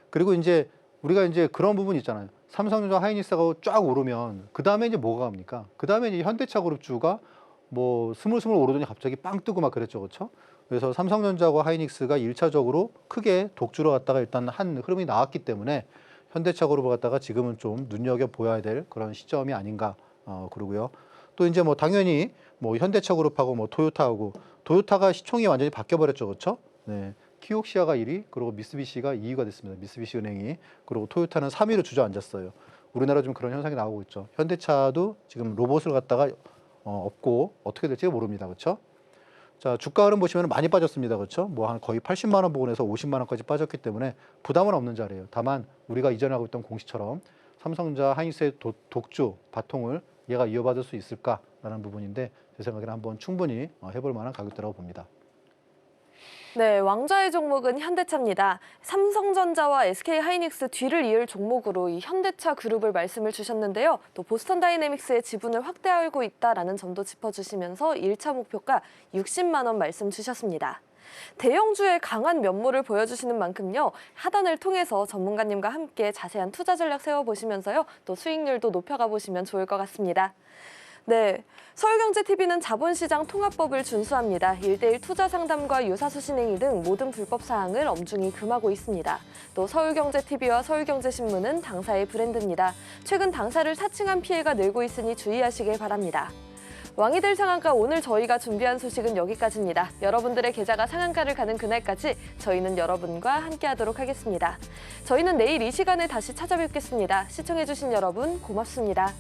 그리고 이제 우리가 이제 그런 부분 있잖아요. 삼성전자 하이닉스가 쫙 오르면 그 다음에 이제 뭐가 갑니까? 그 다음에 이제 현대차 그룹주가 뭐 스물스물 오르더니 갑자기 빵 뜨고 막 그랬죠, 그렇죠? 그래서 삼성전자와 하이닉스가 1차적으로 크게 독주로 갔다가 일단 한 흐름이 나왔기 때문에 현대차 그룹을 갖다가 지금은 좀 눈여겨 보여야 될 그런 시점이 아닌가 그러고요. 또 이제 뭐 당연히 뭐 현대차 그룹하고 뭐 토요타가 시총이 완전히 바뀌어 버렸죠, 그렇죠? 네. 키옥시아가 1위, 그리고 미쓰비시가 2위가 됐습니다. 미쓰비시 은행이. 그리고 토요타는 3위로 주저앉았어요. 우리나라 좀 그런 현상이 나오고 있죠. 현대차도 지금 로봇을 갖다가 없고 어떻게 될지 모릅니다. 그렇죠? 자, 주가 흐름 보시면 많이 빠졌습니다. 그렇죠? 뭐 한 거의 80만 원 부근에서 50만 원까지 빠졌기 때문에 부담은 없는 자리예요. 다만 우리가 이전에 하고 있던 공시처럼 삼성전자 하이닉스의 독주 바통을 얘가 이어받을 수 있을까라는 부분인데 제 생각에는 한번 충분히 해볼 만한 가격대라고 봅니다. 네, 왕좌의 종목은 현대차입니다. 삼성전자와 SK하이닉스 뒤를 이을 종목으로 이 현대차 그룹을 말씀을 주셨는데요. 또 보스턴 다이내믹스의 지분을 확대하고 있다라는 점도 짚어주시면서 1차 목표가 60만 원 말씀 주셨습니다. 대형주의 강한 면모를 보여주시는 만큼요. 하단을 통해서 전문가님과 함께 자세한 투자 전략 세워보시면서요. 또 수익률도 높여가 보시면 좋을 것 같습니다. 네, 서울경제TV는 자본시장 통합법을 준수합니다. 1:1 투자 상담과 유사수 신행위 등 모든 불법 사항을 엄중히 금하고 있습니다. 또 서울경제TV와 서울경제신문은 당사의 브랜드입니다. 최근 당사를 사칭한 피해가 늘고 있으니 주의하시길 바랍니다. 왕이 될 상한가 오늘 저희가 준비한 소식은 여기까지입니다. 여러분들의 계좌가 상한가를 가는 그날까지 저희는 여러분과 함께하도록 하겠습니다. 저희는 내일 이 시간에 다시 찾아뵙겠습니다. 시청해주신 여러분 고맙습니다.